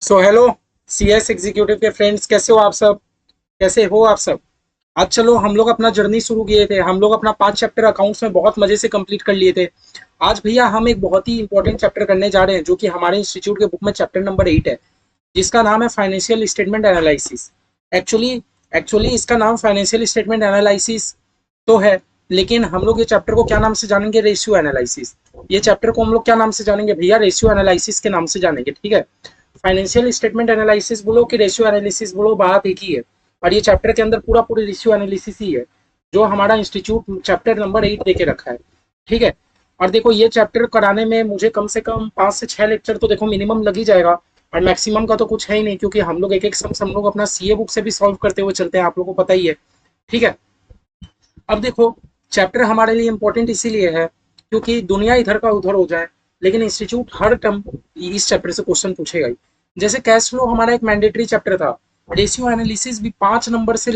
So hello CS executive के friends, कैसे हो आप सब? कैसे हो आप सब? आज चलो हम लोग अपना जर्नी शुरू किए थे। हम लोग अपना 5 चैप्टर अकाउंट्स में बहुत मजे से कंप्लीट कर लिए थे। आज भैया हम एक बहुत ही इंपॉर्टेंट चैप्टर करने जा रहे हैं, जो कि हमारे इंस्टीट्यूट के बुक में चैप्टर नंबर 8 है, जिसका नाम है financial statement analysis. Actually actually इसका नाम फाइनेंशियल स्टेटमेंट एनालिसिस तो है, लेकिन हम लोग ये चैप्टर को क्या नाम से जानेंगे? Ratio analysis. ये चैप्टर को हम लोग क्या नाम से जानेंगे भैया? रेशियो एनालिसिस के नाम से जानेंगे, ठीक है। फाइनेंशियल स्टेटमेंट एनालिसिस बोलो कि रेशियो एनालिसिस बोलो, बात एक ही है। और ये चैप्टर के अंदर पूरा पूरी रेशियो एनालिसिस ही है, जो हमारा इंस्टीट्यूट चैप्टर नंबर 8 देके रखा है, ठीक है। और देखो, ये चैप्टर कराने में मुझे कम से कम 5 से 6 लेक्चर तो देखो मिनिमम लग ही जाएगा। और मैक्सिमम का तो कुछ है ही नहीं, क्योंकि हम लोग एक एक सम्स हम लोग अपना सीए बुक से भी सॉल्व करते हुए चलते हैं, आप लोगों को पता ही है, ठीक है। अब देखो, चैप्टर हमारे लिए इंपॉर्टेंट इसीलिए है क्योंकि दुनिया इधर का उधर हो जाए, लेकिन इंस्टीट्यूट हर टर्म इस चैप्टर से क्वेश्चन पूछेगा ही। जैसे कैश फ्लो हमारा एक मैंडेटरी चैप्टर था। रेशियो एनालिसिस भी 5 नंबर से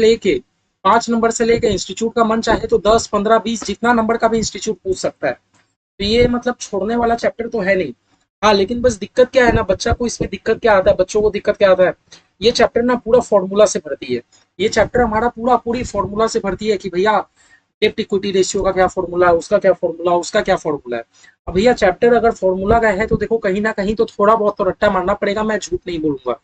लेके इंस्टीट्यूट का मन चाहे तो 10, 15, 20 जितना नंबर का भी इंस्टीट्यूट पूछ सकता है। तो ये मतलब छोड़ने वाला चैप्टर तो है नहीं। हाँ, लेकिन बस दिक्कत क्या है ना, बच्चा को इसमें दिक्कत क्या आता है, बच्चों को दिक्कत क्या आता है, ये चैप्टर ना पूरा फॉर्मूला से भरती है। ये चैप्टर हमारा पूरा पूरी फॉर्मूला से भरती है कि भैया डेप्ट इक्विटी रेशियो का क्या फॉर्मूला है, उसका क्या फॉर्मूला, उसका क्या फॉर्मूला है। अब भैया चैप्टर अगर फॉर्मूला का है तो देखो कहीं ना कहीं तो थोड़ा बहुत तो रट्टा मारना पड़ेगा, मैं झूठ नहीं बोलूंगा।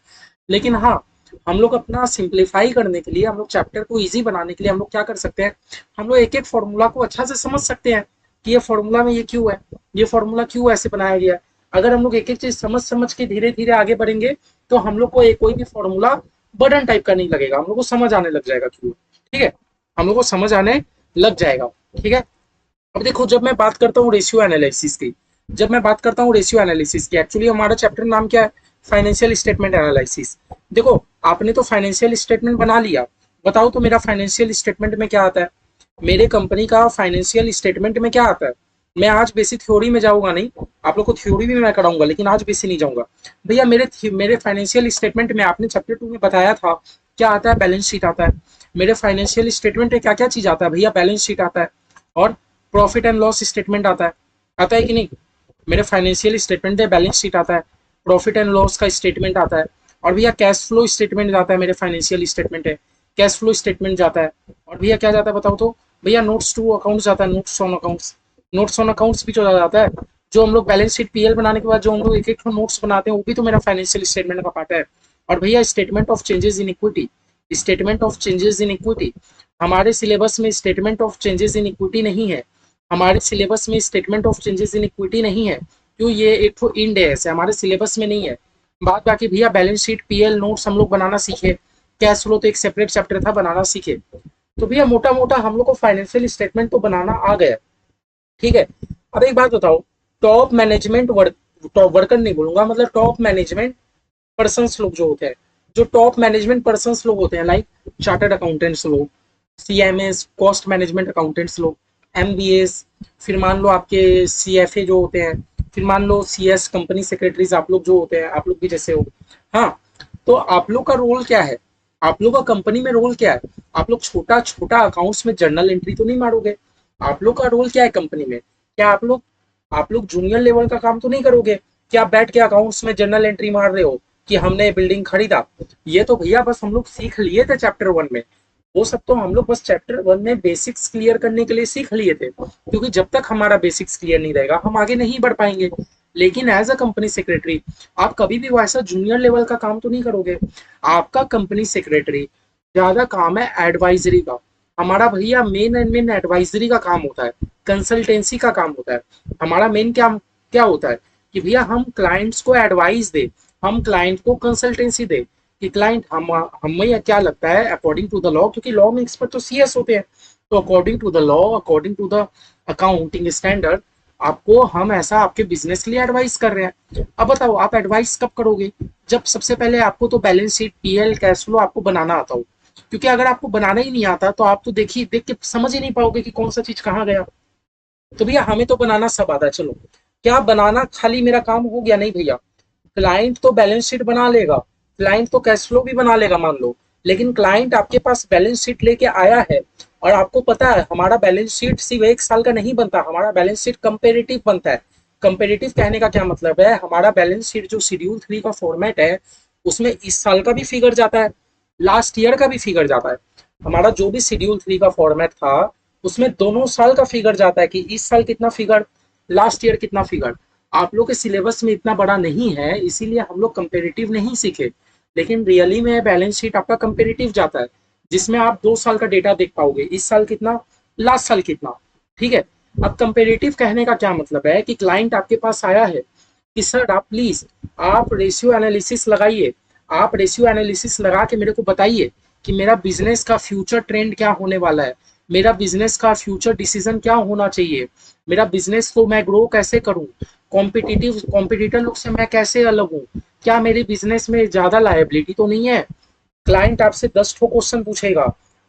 लेकिन हाँ, हम लोग अपना सिंप्लीफाई करने के लिए, हम लोग चैप्टर को इजी बनाने के लिए हम लोग क्या कर सकते हैं, हम लोग एक एक फॉर्मूला को अच्छा से समझ सकते हैं कि ये फॉर्मूला में ये क्यों है, ये फॉर्मूला क्यों ऐसे बनाया गया है। अगर हम लोग एक एक चीज समझ समझ के धीरे धीरे आगे बढ़ेंगे तो हम लोग को एक कोई भी फॉर्मूला बर्डन टाइप का नहीं लगेगा, हम लोग को समझ आने लग जाएगा क्यों, ठीक है। हम लोग को समझ आने लग जाएगा, ठीक है। अब देखो, जब मैं बात करता हूँ रेशियो एनालिसिस की, एक्चुअली हमारा चैप्टर नाम क्या है? Financial statement analysis. देखो, आपने तो फाइनेंशियल स्टेटमेंट बना लिया, बताओ तो मेरा फाइनेंशियल स्टेटमेंट में क्या आता है? मेरे कंपनी का फाइनेंशियल स्टेटमेंट में क्या आता है? मैं आज बेसिक थ्योरी में जाऊंगा नहीं, आप लोग को थ्योरी भी मैं कराऊंगा, लेकिन आज बेसिक नहीं जाऊंगा। भैया मेरे फाइनेंशियल स्टेटमेंट में आपने चैप्टर 2 में बताया था क्या आता है? बैलेंस शीट आता है। मेरे फाइनेंशियल स्टेटमेंट में क्या क्या चीज आता है भैया? बैलेंस शीट आता है और प्रॉफिट एंड लॉस स्टेटमेंट आता है कि नहीं? मेरे फाइनेंशियल स्टेटमेंट में बैलेंस शीट आता है, प्रॉफिट एंड लॉस का स्टेटमेंट आता है, और भैया कैश फ्लो स्टेटमेंट जाता है। मेरे फाइनेंशियल स्टेटमेंट है, कैश फ्लो स्टेटमेंट जाता है, और भैया क्या जाता है बताओ तो? भैया नोट्स टू अकाउंट्स जाता है, नोट्स ऑन अकाउंट्स भी जो जाता है। जो हम लोग बैलेंस शीट पीएल बनाने के बाद जो हम लोग एक एक नोट्स बनाते हैं, वो भी तो मेरा फाइनेंशियल स्टेटमेंट का पार्ट है। और भैया statement of changes in equity, हमारे सिलेबस में statement of changes in equity नहीं है। क्यों? ये एक तो इंड है, ऐसे हमारे सिलेबस में नहीं है। बात बाकी भैया बैलेंस शीट पीएल नोट्स हम लोग बनाना सीखे, कैश फ्लो तो एक सेपरेट चैप्टर था, बनाना सीखे। तो भैया मोटा मोटा हम लोग को फाइनेंशियल स्टेटमेंट तो बनाना आ गया, ठीक है। अब एक बात बताओ, top management work top worker नहीं बोलूंगा, मतलब टॉप मैनेजमेंट पर्सन्स लोग जो होते हैं, जो टॉप मैनेजमेंट पर्सन्स लोग होते हैं, लाइक चार्टर्ड अकाउंटेंट्स लोग, सीएमएस कॉस्ट मैनेजमेंट अकाउंटेंट्स लोग, एमबीएस, फिर मान लो आपके सीएफए जो होते हैं, फिर मान लो सीएस कंपनी सेक्रेटरीज आप लोग जो होते हैं, आप लोग भी जैसे हो। हाँ, तो आप लोग का रोल क्या है? आप लोग का कंपनी में रोल क्या है? आप लोग छोटा छोटा अकाउंट्स में जर्नल एंट्री तो नहीं मारोगे। आप लोग का रोल क्या है कंपनी में? क्या आप लोग जूनियर लेवल का काम तो नहीं करोगे कि आप बैठ के अकाउंट्स में जर्नल एंट्री मार रहे हो कि हमने बिल्डिंग खरीदा। ये तो भैया बस हम लोग सीख लिए थे चैप्टर 1 में। वो सब तो हम लोग बस चैप्टर 1 में बेसिक्स क्लियर करने के लिए सीख लिए थे, क्योंकि जब तक हमारा बेसिक्स क्लियर नहीं रहेगा हम आगे नहीं बढ़ पाएंगे। लेकिन एज अ कंपनी सेक्रेटरी आप कभी भी वैसा जूनियर लेवल का काम तो नहीं करोगे। आपका कंपनी सेक्रेटरी ज्यादा काम है एडवाइजरी का। हमारा भैया मेन एंड मेन एडवाइजरी का काम होता है, कंसल्टेंसी का काम होता है। हमारा मेन क्या क्या होता है कि भैया हम क्लाइंट्स को एडवाइस दे, हम क्लाइंट को कंसल्टेंसी दे कि क्लाइंट हमें क्या लगता है अकॉर्डिंग टू द लॉ, क्योंकि लॉ में एक्सपर्ट तो सीएस होते हैं। तो according to the law, according to the accounting standard, आपको हम ऐसा आपके बिजनेस के लिए एडवाइस कर रहे हैं। अब बताओ आप एडवाइस कब करोगे? जब सबसे पहले आपको तो balance sheet PL cash flow आपको बनाना आता हो। क्योंकि अगर आपको बनाना ही नहीं आता तो आप तो देखिए देख के समझ ही नहीं पाओगे कि कौन सा चीज कहाँ गया। तो भैया हमें तो बनाना सब आता है, चलो क्या बनाना खाली मेरा काम हो गया? नहीं भैया, क्लाइंट तो बैलेंस शीट बना लेगा, क्लाइंट तो कैश फ्लो भी बना लेगा मान लो, लेकिन क्लाइंट आपके पास बैलेंस शीट लेके आया है, और आपको पता है हमारा बैलेंस शीट सिर्फ 1 साल का नहीं बनता, हमारा बैलेंस शीट कंपेरेटिव बनता है। कंपेरेटिव कहने का क्या मतलब है? हमारा बैलेंस शीट जो शेड्यूल 3 का फॉर्मेट है, उसमें इस साल का भी फिगर जाता है, लास्ट ईयर का भी फिगर जाता है। हमारा जो भी शेड्यूल 3 का फॉर्मेट था उसमें दोनों साल का फिगर जाता है कि इस साल कितना फिगर, लास्ट ईयर कितना फिगर। आप लोग के सिलेबस में इतना बड़ा नहीं है, इसीलिए हम लोग कंपेरेटिव नहीं सीखे, लेकिन रियली में बैलेंस शीट आपका कंपेरेटिव जाता है, जिसमें आप 2 साल का डेटा देख पाओगे, इस साल कितना, लास्ट साल कितना। ठीक है। अब कंपेरेटिव कहने का क्या मतलब है कि क्लाइंट आपके पास आया है कि सर आप प्लीज आप रेशियो एनालिसिस लगाइए, आप रेशियो एनालिसिस लगा के मेरे को बताइए कि मेरा बिजनेस का फ्यूचर ट्रेंड क्या होने वाला है, मेरा बिजनेस का फ्यूचर डिसीजन क्या होना चाहिए, मेरा बिजनेस को मैं ग्रो कैसे करूं, कॉम्पिटिटर लोग से मैं कैसे अलग हूं, क्या मेरे बिजनेस में ज्यादा लायबिलिटी तो नहीं है। क्लाइंट आपसे 10 ठो क्वेश्चन पूछेगा।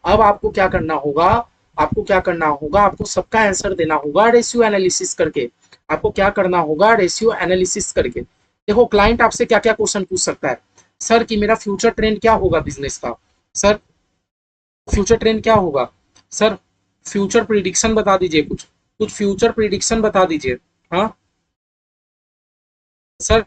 अब आपको क्या करना होगा, आपको क्या करना होगा, आपको सबका आंसर देना होगा रेशियो एनालिसिस करके। आपको क्या करना होगा, रेशियो एनालिसिस करके। देखो क्लाइंट आपसे क्या क्या क्वेश्चन पूछ सकता है, सर कि मेरा फ्यूचर ट्रेंड क्या होगा बिजनेस का, सर फ्यूचर ट्रेंड क्या होगा, सर फ्यूचर प्रिडिक्शन बता दीजिए, कुछ कुछ फ्यूचर प्रिडिक्शन बता दीजिए। हाँ सर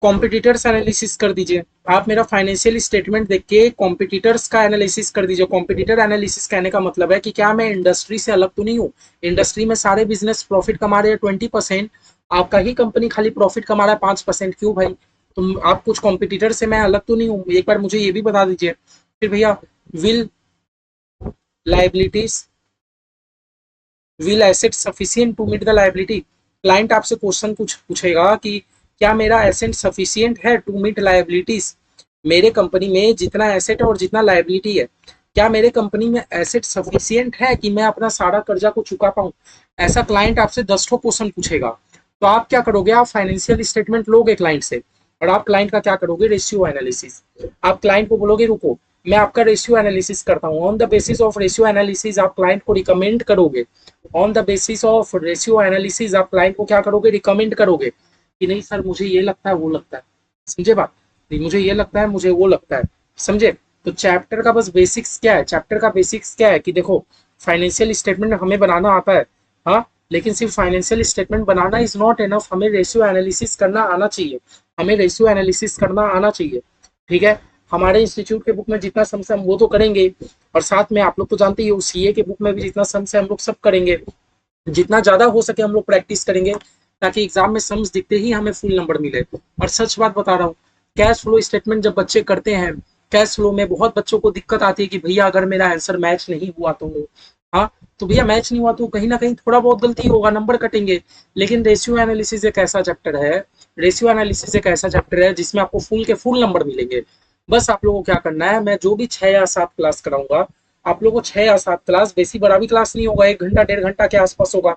कॉम्पिटिटर्स एनालिसिस कर दीजिए, आप मेरा फाइनेंशियल स्टेटमेंट देख के कॉम्पिटिटर्स का एनालिसिस कर दीजिए। कॉम्पिटिटर एनालिसिस कहने का मतलब है कि क्या मैं इंडस्ट्री से अलग तो नहीं हूँ, इंडस्ट्री में सारे बिजनेस प्रॉफिट कमा रहे हैं 20%, आपका ही कंपनी खाली प्रॉफिट कमा रहा है 5%, क्यों भाई, तुम आप कुछ कॉम्पिटिटर से मैं अलग तो नहीं हूँ, एक बार मुझे ये भी बता दीजिए। फिर भैया will liabilities, will asset sufficient to meet the liability, client आपसे क्वेश्चन कुछ पूछेगा कि क्या मेरा एसेट सफिशिएंट है टू मीट लाइबिलिटीज, मेरे कंपनी में जितना एसेट और जितना लाइबिलिटी है, क्या मेरे कंपनी में एसेट सफिशिएंट है कि मैं अपना सारा कर्जा को चुका पाऊं। ऐसा क्लाइंट आपसे 10 ठो क्वेश्चन पूछेगा, तो आप क्या करोगे, आप फाइनेंशियल स्टेटमेंट लोगे क्लाइंट से, और आप क्लाइंट का क्या करोगे, रेशियो एनालिसिस। आप क्लाइंट को बोलोगे रुको मैं आपका रेशियो एनालिसिस करता हूँ, on the basis of ratio analysis आप क्लाइंट को रिकमेंड करोगे, on the basis of ratio analysis आप क्लाइंट को क्या करोगे, रिकमेंड करोगे कि नहीं सर मुझे ये लगता है वो लगता है, समझे बात, नहीं मुझे ये लगता है मुझे वो लगता है, समझे। तो चैप्टर का बस बेसिक्स क्या है, चैप्टर का बेसिक्स क्या है कि देखो फाइनेंशियल स्टेटमेंट हमें बनाना आता है, हाँ, लेकिन सिर्फ financial statement banana is not enough, हमें रेशियो एनालिसिस करना आना चाहिए, हमें रेशियो एनालिसिस करना आना चाहिए। ठीक है। हमारे इंस्टीट्यूट के बुक में जितना सम्स है हम वो तो करेंगे, और साथ में आप लोग तो जानते ही हो सीए के बुक में भी जितना सम्स है हम लोग सब करेंगे, जितना ज्यादा हो सके हम लोग प्रैक्टिस करेंगे, ताकि एग्जाम में सम्स दिखते ही हमें फुल नंबर मिले। और सच बात बता रहा हूँ, कैश फ्लो स्टेटमेंट जब बच्चे करते हैं, कैश फ्लो में बहुत बच्चों को दिक्कत आती है कि भैया अगर मेरा आंसर मैच नहीं हुआ तो, हाँ, तो भैया मैच नहीं हुआ तो कहीं ना कहीं थोड़ा बहुत गलती होगा, नंबर कटेंगे। लेकिन रेशियो एनालिसिस एक ऐसा चैप्टर है, रेशियो एनालिसिस एक ऐसा चैप्टर है जिसमें आपको फुल के फुल नंबर मिलेंगे। बस आप लोगों को क्या करना है, मैं जो भी 6 या 7 क्लास कराऊंगा, आप लोगों को 6 या 7 क्लास, बेसी बड़ा भी क्लास नहीं होगा, 1 घंटा 1.5 घंटा के आसपास होगा,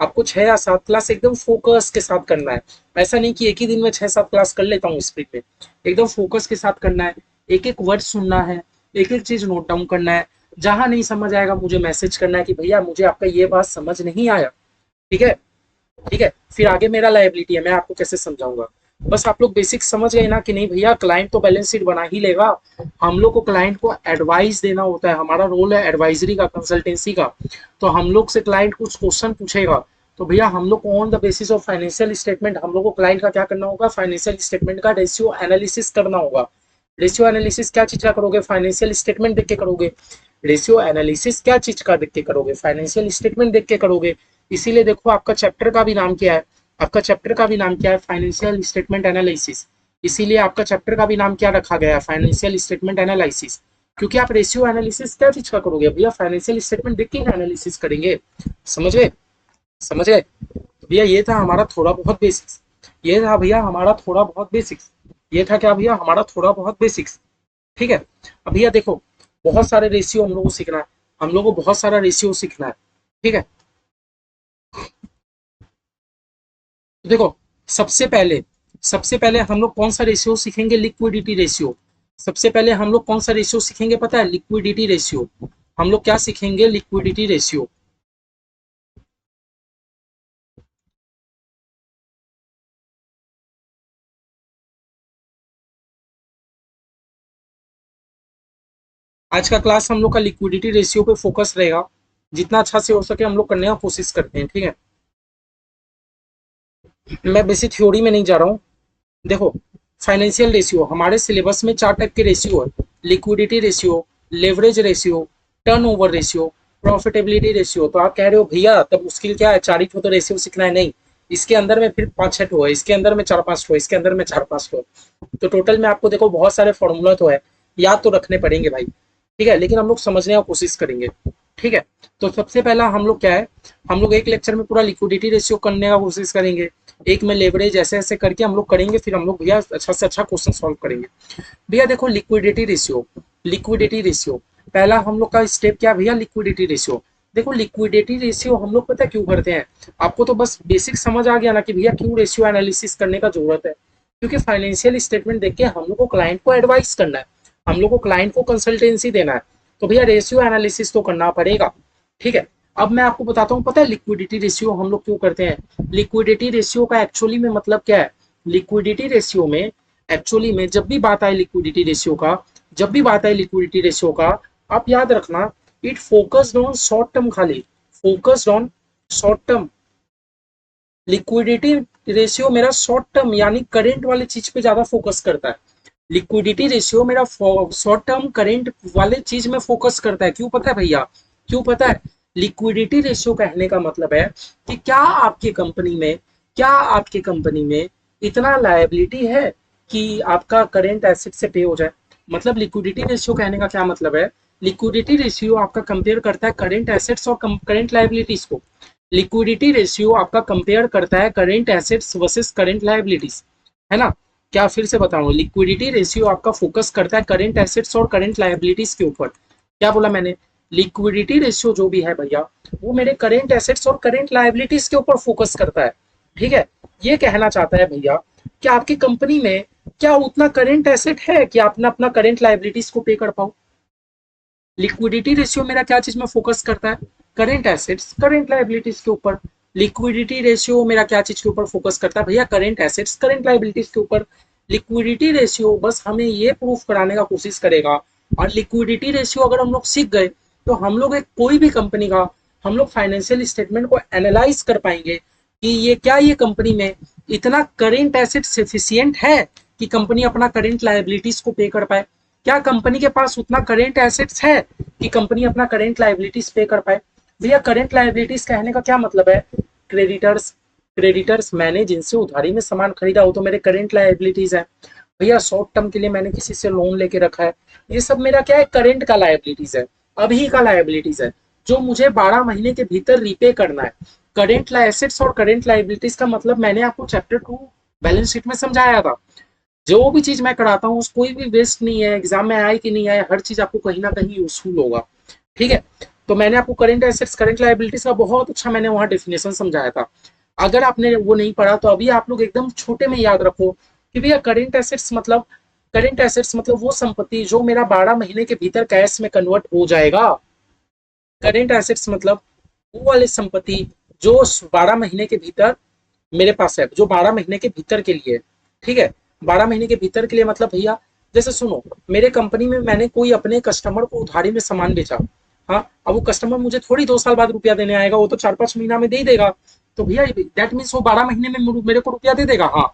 आपको 6 या 7 क्लास एकदम फोकस के साथ करना है। ऐसा नहीं कि एक ही दिन में 6 7 क्लास कर लेता हूँ स्पीड में, एकदम फोकस के साथ करना है, एक एक वर्ड सुनना है, एक एक चीज नोट डाउन करना है, जहां नहीं समझ आएगा मुझे मैसेज करना है कि भैया मुझे आपका ये बात समझ नहीं आया। ठीक है। ठीक है, फिर आगे मेरा लायबिलिटी है, मैं आपको कैसे समझाऊंगा। बस आप लोग बेसिक समझ गए ना कि नहीं भैया, क्लाइंट तो बैलेंस शीट बना ही लेगा, हम लोग को क्लाइंट को एडवाइस देना होता है, हमारा रोल है एडवाइजरी का, कंसल्टेंसी का। तो हम लोग से क्लाइंट कुछ क्वेश्चन पूछेगा, तो भैया हम लोग को on the basis of financial statement हम लोग को क्लाइंट का क्या करना होगा, फाइनेंशियल स्टेटमेंट का रेशियो एनालिसिस करना होगा। रेशियो एनालिसिस क्या चीज का करोगे, फाइनेंशियल स्टेटमेंट देख के करोगे। रेशियो एनालिसिस क्या चीज का देख के करोगे, फाइनेंशियल स्टेटमेंट देख के करोगे। इसीलिए देखो आपका चैप्टर का भी नाम क्या है, आपका चैप्टर का भी नाम क्या है, फाइनेंशियल स्टेटमेंट एनालिसिस। इसीलिए आपका चैप्टर का भी नाम क्या रखा गया है, फाइनेंशियल स्टेटमेंट एनालिसिस। क्योंकि आप रेशियो एनालिसिस क्या चीज का करोगे, भैया फाइनेंशियल स्टेटमेंट देख के एनालिसिस करेंगे। समझ गए, समझ गए। भैया ये था हमारा थोड़ा बहुत बेसिक्स, ये था भैया हमारा थोड़ा बहुत बेसिक्स, ये था क्या भैया, हमारा थोड़ा बहुत बेसिक्स। ठीक है। अब भैया देखो बहुत सारे रेशियो हम लोग को सीखना है, हम लोग को बहुत सारा रेशियो सीखना है। ठीक है। तो देखो सबसे पहले हम लोग कौन सा रेशियो सीखेंगे, लिक्विडिटी रेशियो। सबसे पहले हम लोग कौन सा रेशियो सीखेंगे पता है, लिक्विडिटी रेशियो। हम लोग क्या सीखेंगे, लिक्विडिटी रेशियो। आज का क्लास हम लोग का लिक्विडिटी रेशियो पे फोकस रहेगा, जितना अच्छा से हो सके हम लोग करने का कोशिश करते हैं। ठीक है। मैं बेसिक थ्योरी में नहीं जा रहा हूँ। देखो फाइनेंशियल रेशियो, हमारे सिलेबस में 4 टाइप के रेशियो है, liquidity ratio, leverage ratio, turnover ratio, profitability ratio. तो आप कह रहे हो भैया तब मुश्किल क्या है, 4 ही तो रेशियो सीखना है? नहीं, इसके अंदर में फिर 5-6 ठो है, इसके अंदर में 4-5 ठो, इसके अंदर में 4-5 ठो, तो टोटल में आपको देखो बहुत सारे फॉर्मूला तो है, याद तो रखने पड़ेंगे भाई, ठीक है, लेकिन हम लोग समझने की कोशिश करेंगे, ठीक है। तो सबसे पहला हम लोग क्या है, हम लोग एक लेक्चर में पूरा लिक्विडिटी रेशियो करने का कोशिश करेंगे, एक में लेवरेज, ऐसे ऐसे करके हम लोग करेंगे, फिर हम लोग भैया अच्छा से अच्छा क्वेश्चन सॉल्व करेंगे। भैया देखो लिक्विडिटी रेशियो, लिक्विडिटी रेशियो पहला हम लोग का स्टेप क्या भैया, लिक्विडिटी रेशियो। देखो लिक्विडिटी रेशियो हम लोग पता क्यों करते हैं, आपको तो बस बेसिक समझ आ गया ना कि भैया क्यों रेशियो एनालिसिस करने का जरूरत है, क्योंकि फाइनेंशियल स्टेटमेंट देख के हम लोग को क्लाइंट को एडवाइस करना है, हम लोग को क्लाइंट को कंसल्टेंसी देना है, तो भैया रेशियो एनालिसिस तो करना पड़ेगा, ठीक है। अब मैं आपको बताता हूँ, पता है लिक्विडिटी रेशियो हम लोग क्यों करते हैं, लिक्विडिटी रेशियो का एक्चुअली में मतलब क्या है, लिक्विडिटी रेशियो में एक्चुअली में जब भी बात आए लिक्विडिटी रेशियो का, जब भी बात आए लिक्विडिटी रेशियो का, आप याद रखना it focused on short term, खाली focused on short term. Liquidity ratio मेरा शॉर्ट टर्म यानी करेंट वाले चीज पे ज्यादा फोकस करता है, लिक्विडिटी रेशियो मेरा शॉर्ट टर्म करेंट वाले चीज में फोकस करता है। क्यों पता है भैया, क्यों पता है, लिक्विडिटी रेशियो कहने का मतलब है कि क्या आपकी कंपनी में, क्या आपकी कंपनी में इतना लायबिलिटी है कि आपका करेंट एसेट से पे हो जाए। मतलब लिक्विडिटी रेशियो कहने का क्या मतलब है, लिक्विडिटी रेशियो आपका कंपेयर करता है करेंट एसेट्स और करेंट लायबिलिटीज को, लिक्विडिटी रेशियो आपका कंपेयर करता है current assets versus current liabilities, है ना। क्या फिर से बताऊं, लिक्विडिटी रेशियो आपका फोकस करता है करेंट एसेट्स और करेंट लायबिलिटीज के ऊपर। क्या बोला मैंने, लिक्विडिटी रेशियो जो भी है भैया वो मेरे करेंट एसेट्स और करेंट लायबिलिटीज के ऊपर फोकस करता है, ठीक है। ये कहना चाहता है भैया कि आपकी कंपनी में क्या उतना करेंट एसेट है कि आप अपना करेंट लायबिलिटीज को पे कर पाओ। लिक्विडिटी रेशियो मेरा क्या चीज में फोकस करता है, करेंट एसेट्स करेंट लायबिलिटीज के ऊपर। लिक्विडिटी रेशियो मेरा क्या चीज के ऊपर फोकस करता है भैया, करेंट एसेट्स करेंट लायबिलिटीज के ऊपर। लिक्विडिटी रेशियो बस हमें ये प्रूफ कराने का कोशिश करेगा, और लिक्विडिटी रेशियो अगर हम लोग सीख गए तो हम लोग एक कोई भी कंपनी का हम लोग फाइनेंशियल स्टेटमेंट को एनालाइज कर पाएंगे कि ये क्या, ये कंपनी में इतना करेंट एसेट सफिशियंट है कि कंपनी अपना करेंट लायबिलिटीज को पे कर पाए, क्या कंपनी के पास उतना करेंट एसेट्स है कि कंपनी अपना करेंट लायबिलिटीज पे कर पाए। भैया करेंट लायबिलिटीज कहने का क्या मतलब है, क्रेडिटर्स, क्रेडिटर्स मैंने जिनसे उधारी में सामान खरीदा वो तो मेरे करेंट लायबिलिटीज है। भैया शॉर्ट टर्म के लिए मैंने किसी से लोन लेके रखा है, ये सब मेरा क्या है, करेंट का लायबिलिटीज है, अभी का लायबिलिटीज है जो मुझे 12 महीने के भीतर रीपे करना है। करेंट एसेट्स और करेंट लायबिलिटीज का मतलब मैंने आपको चैप्टर 2 बैलेंस शीट में समझाया था। जो भी चीज मैं कराता हूँ कोई भी वेस्ट नहीं है, एग्जाम में आए कि नहीं आए हर चीज आपको कहीं ना कहीं यूजफुल होगा, ठीक है। तो मैंने आपको करेंट एसेट्स करेंट लायबिलिटीज का बहुत अच्छा मैंने वहां डेफिनेशन समझाया था, अगर आपने वो नहीं पढ़ा तो अभी आप लोग एकदम छोटे में याद रखो कि भैया करेंट एसेट्स मतलब, करेंट एसेट्स मतलब वो संपत्ति जो मेरा 12 महीने के भीतर कैश में कन्वर्ट हो जाएगा। करेंट एसेट्स मतलब वो वाली संपत्ति जो 12 महीने के भीतर मेरे पास है, जो 12 महीने के भीतर के लिए, ठीक है। 12 महीने के भीतर के लिए मतलब भैया जैसे सुनो, मेरे कंपनी में मैंने कोई अपने कस्टमर को उधारी में सामान बेचा, हाँ, अब वो कस्टमर मुझे थोड़ी 2 साल बाद रुपया देने आएगा, वो तो 4-5 महीना में दे ही देगा, तो भैया दैट मीन्स वो 12 महीने में मेरे को रुपया दे देगा, हाँ,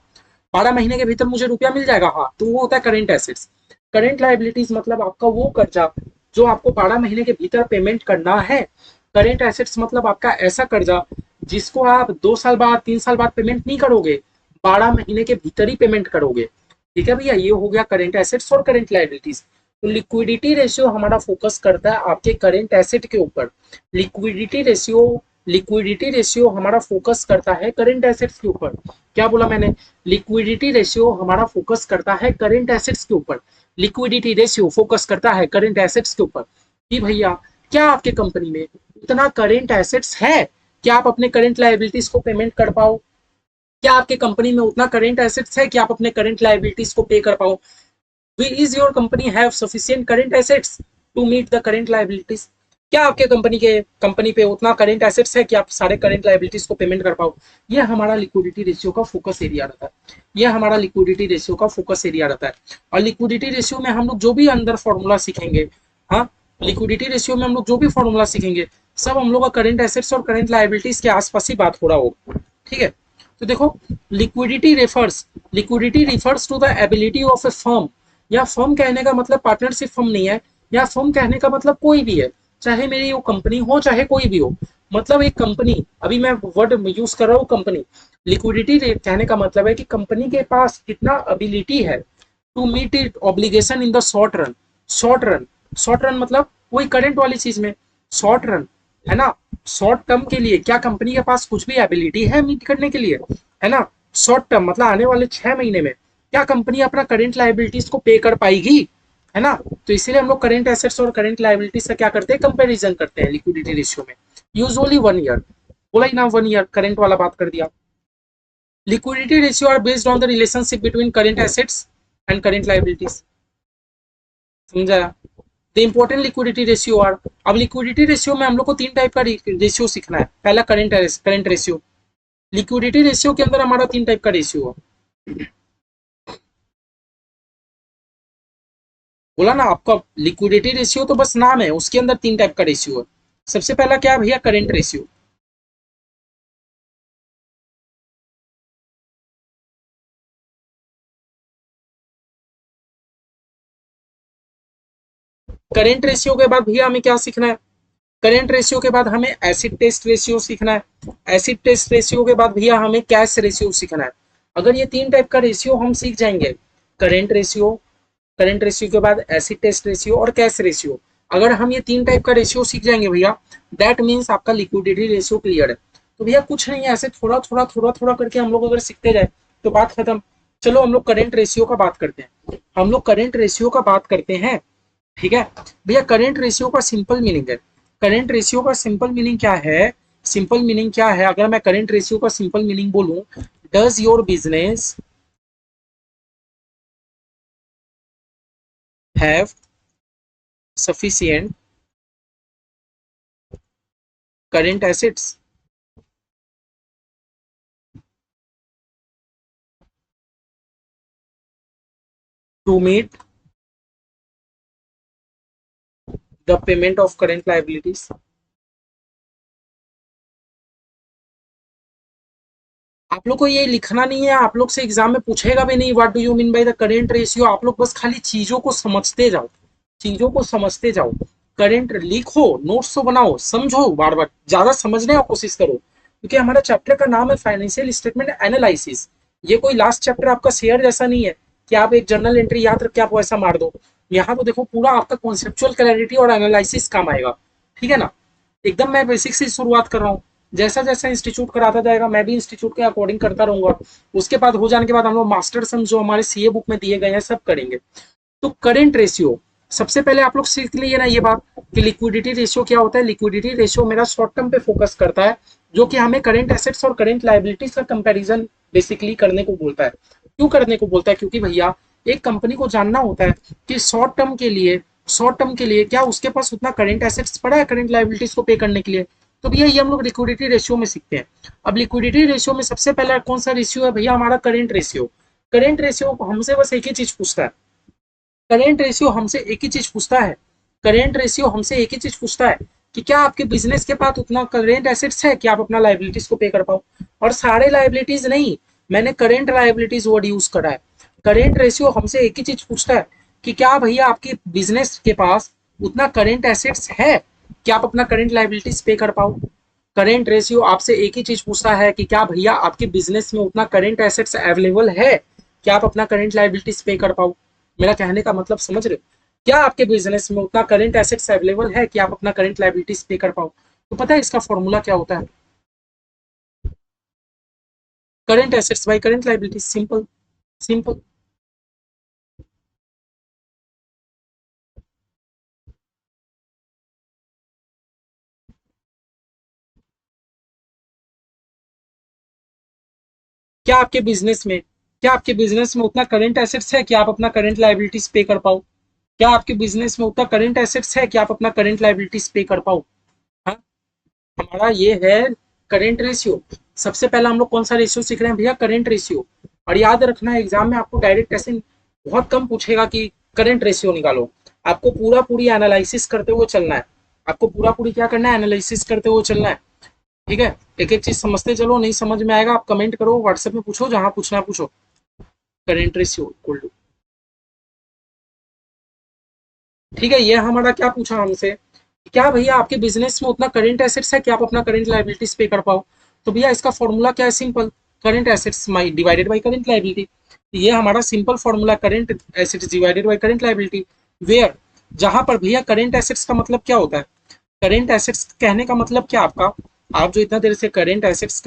12 महीने के भीतर मुझे रुपया मिल जाएगा, हाँ, तो वो होता है करेंट एसेट्स। करेंट लायबिलिटीज मतलब आपका वो कर्जा जो आपको 12 महीने के भीतर पेमेंट करना है। करेंट एसेट्स मतलब आपका ऐसा कर्जा जिसको आप 2 साल बाद 3 साल बाद पेमेंट नहीं करोगे, 12 महीने के भीतर ही पेमेंट करोगे, ठीक है भैया। ये हो गया करेंट एसेट्स और करेंट लायबिलिटीज। तो लिक्विडिटी रेशियो हमारा फोकस करता है आपके करेंट एसेट के ऊपर, लिक्विडिटी रेशियो, लिक्विडिटी रेशियो हमारा फोकस करता है करेंट एसेट्स के ऊपर। क्या बोला मैंने, लिक्विडिटी रेशियो हमारा फोकस करता है करेंट एसेट्स के ऊपर, लिक्विडिटी रेशियो फोकस करता है करेंट एसेट्स के ऊपर कि भैया क्या आपके कंपनी में इतना करेंट एसेट्स है कि आप अपने करेंट लायबिलिटीज को पेमेंट कर पाओ, क्या आपके कंपनी में उतना करेंट एसेट्स है कि आप अपने करेंट लायबिलिटीज को पे कर पाओ। Is your company have sufficient current assets to meet the current liabilities, क्या आपके कंपनी पे उतना करेंट एसेट्स है कि आप सारे करेंट लायबिलिटीज को पेमेंट कर पाओ। ये हमारा लिक्विडिटी रेशियो का फोकस एरिया रहता है, ये हमारा लिक्विडिटी रेशियो का फोकस एरिया रहता है। और लिक्विडिटी रेशियो में हम लोग जो भी अंदर फॉर्मूला सीखेंगे, हाँ, लिक्विडिटी रेशियो में हम लोग जो भी फॉर्मूला सीखेंगे सब हम लोग का करेंट एसेट्स और करेंट लायबिलिटीज के आसपास ही बात हो रहा होगा, ठीक है। तो देखो, liquidity refers to the ability of a firm, या फर्म कहने का मतलब पार्टनरशिप फर्म नहीं है, या फर्म कहने का मतलब कोई भी है, चाहे मेरी वो कंपनी हो चाहे कोई भी हो, मतलब एक कंपनी, अभी मैं वर्ड यूज कर रहा हूँ कंपनी। लिक्विडिटी कहने का मतलब है कि कंपनी के पास कितना एबिलिटी है to meet it obligation in the short run. Short run मतलब वही करंट वाली चीज में शॉर्ट रन, है ना। शॉर्ट टर्म के लिए क्या कंपनी के पास कुछ भी एबिलिटी है मीट करने के लिए, है ना। शॉर्ट टर्म मतलब आने वाले 6 महीने में क्या कंपनी अपना करंट लाइबिलिटीज को पे कर पाएगी, है ना। तो इसीलिए हम लोग करंट एसेट्स और करंट लाइबिलिटीज से क्या करते हैं, कंपेरिजन करते हैं लिक्विडिटी रेशियो में। यूजुअली 1 ईयर, बोला ही ना 1 ईयर, करंट वाला बात कर दिया। Liquidity ratio are based on the relationship between current assets and current liabilities, समझा। The important liquidity ratio are, अब लिक्विडिटी रेशियो में हम लोग को 3 टाइप का रेशियो सीखना है। पहला करंट रेशियो, लिक्विडिटी रेशियो के अंदर हमारा 3 टाइप का रेशियो है। बोला ना आपका, लिक्विडिटी रेशियो तो बस नाम है, उसके अंदर 3 टाइप का रेशियो है। सबसे पहला क्या है भैया, करंट रेशियो। करंट रेशियो के बाद भैया हमें क्या सीखना है, करंट रेशियो के बाद हमें एसिड टेस्ट रेशियो सीखना है। एसिड टेस्ट रेशियो के बाद भैया हमें कैश रेशियो सीखना है। अगर ये 3 टाइप का रेशियो हम सीख जाएंगे, करंट रेशियो, करंट रेशियो के बाद एसिड टेस्ट रेशियो और कैश रेशियो, अगर हम ये 3 टाइप का रेशियो सीख जाएंगे भैया, दैट मीन्स आपका लिक्विडिटी रेशियो क्लियर है। तो भैया कुछ नहीं है, ऐसे थोड़ा थोड़ा करके हम लोग अगर सीखते जाए तो बात खत्म। चलो हम लोग करंट रेशियो का बात करते हैं, हम लोग करंट रेशियो का बात करते हैं, ठीक है। भैया करंट रेशियो का सिंपल मीनिंग है, करंट रेशियो का सिंपल मीनिंग क्या है, सिंपल मीनिंग क्या है, अगर मैं करंट रेशियो का सिंपल मीनिंग बोलूं, does your business have sufficient current assets to meet the payment of current liabilities। आप लोग को ये लिखना नहीं है, आप लोग से एग्जाम में पूछेगा भी नहीं what do you mean by the current ratio, आप लोग बस खाली चीजों को समझते जाओ, चीजों को समझते जाओ। करंट लिखो, नोट्स तो बनाओ, समझो, बार बार ज्यादा समझने की कोशिश करो, क्योंकि हमारा चैप्टर का नाम है फाइनेंशियल स्टेटमेंट एनालिसिस। ये कोई लास्ट चैप्टर आपका शेयर जैसा नहीं है कि आप एक जर्नल एंट्री याद रख के आप वैसा मार दो। यहाँ तो देखो पूरा आपका कॉन्सेप्चुअल क्लैरिटी और एनालिसिस काम आएगा, ठीक है ना। एकदम मैं बेसिक से शुरुआत कर रहा हूँ, जैसा जैसा इंस्टीट्यूट कराता जाएगा मैं भी इंस्टीट्यूट के अकॉर्डिंग करता रहूंगा। उसके बाद हो जाने के बाद हम लोग मास्टर सम जो हमारे सीए बुक में दिए गए हैं सब करेंगे। तो करेंट रेशियो, सबसे पहले आप लोग सीख लिए ना ये बात कि लिक्विडिटी रेशियो क्या होता है। लिक्विडिटी रेशियो मेरा शॉर्ट टर्म पे फोकस करता है, जो कि हमें करंट एसेट्स और करंट लाइबिलिटीज का कंपैरिजन बेसिकली करने को बोलता है। क्यों करने को बोलता है, क्योंकि भैया एक कंपनी को जानना होता है कि शॉर्ट टर्म के लिए क्या उसके पास उतना करंट एसेट्स पड़ा है करंट लाइबिलिटीज को पे करने के लिए। तो भैया ये हम लोग लिक्विडिटी रेशियो में सीखते हैं। अब लिक्विडिटी रेशियो में सबसे पहला कौन सा रेशियो है भैया, हमारा करंट रेशियो। करंट रेशियो हमसे बस एक ही चीज पूछता है, करेंट रेशियो हमसे एक ही चीज पूछता है, करेंट रेशियो हमसे एक ही चीज पूछता है कि क्या आपके बिजनेस के पास उतना करेंट एसेट्स है कि आप अपना लाइबिलिटीज को पे कर पाओ। और सारे लाइबिलिटीज नहीं, मैंने करेंट लाइबिलिटीज वर्ड यूज करा है। करेंट रेशियो हमसे एक ही चीज पूछता है कि क्या भैया आपके बिजनेस के पास उतना करेंट एसेट्स है कि आप अपना करेंट लाइबिलिटीज पे कर पाओ। करेंट रेशियो आपसे एक ही चीज पूछता है कि क्या भैया आपके बिजनेस में उतना करेंट एसेट्स अवेलेबल है कि आप अपना करेंट लाइबिलिटीज पे कर पाओ। मेरा कहने का मतलब समझ रहे हो, क्या आपके बिजनेस में उतना करंट एसेट्स अवेलेबल है कि आप अपना करंट लाइबिलिटीज पे कर पाओ। तो पता है इसका फॉर्मूला क्या होता है, current assets by current liabilities, simple simple. क्या आपके बिजनेस में उतना करंट एसेट्स है कि आप अपना करंट लाइबिलिटीज पे कर पाओ। क्या आपके बिजनेस में उतना करंट एसेट्स है कि आप अपना करंट लाइबिलिटीज पे कर पाओ। हाँ, हमारा ये है करंट रेशियो। सबसे पहला हम लोग कौन सा रेशियो सीख रहे हैं भैया, करंट रेशियो। और याद रखना है एग्जाम में आपको डायरेक्ट ऐसे बहुत कम पूछेगा कि करंट रेशियो निकालो, आपको पूरा पूरी एनालिसिस करते हुए चलना है। आपको पूरा पूरी क्या करना है, एनालिसिस करते हुए चलना है। ठीक है, एक एक चीज समझते चलो, नहीं समझ में आएगा आप कमेंट करो, व्हाट्सएप में पूछो, जहां पूछना है पूछो। करेंट रेशियो इक्वल टू, ठीक है, ये हमारा क्या पूछा हमसे, क्या भैया आपके बिजनेस में उतना करंट एसेट्स है कि आप अपना करंट लाइबिलिटीज पे कर पाओ। तो भैया इसका फॉर्मूला क्या है, simple, current assets my divided by current liability. ये हमारा simple formula, current assets divided by current liability, where, जहां पर भैया करंट एसेट्स का मतलब क्या होता है, करंट एसेट्स कहने का मतलब क्या आपका, आप जो इतना देर से करंट एसेट्स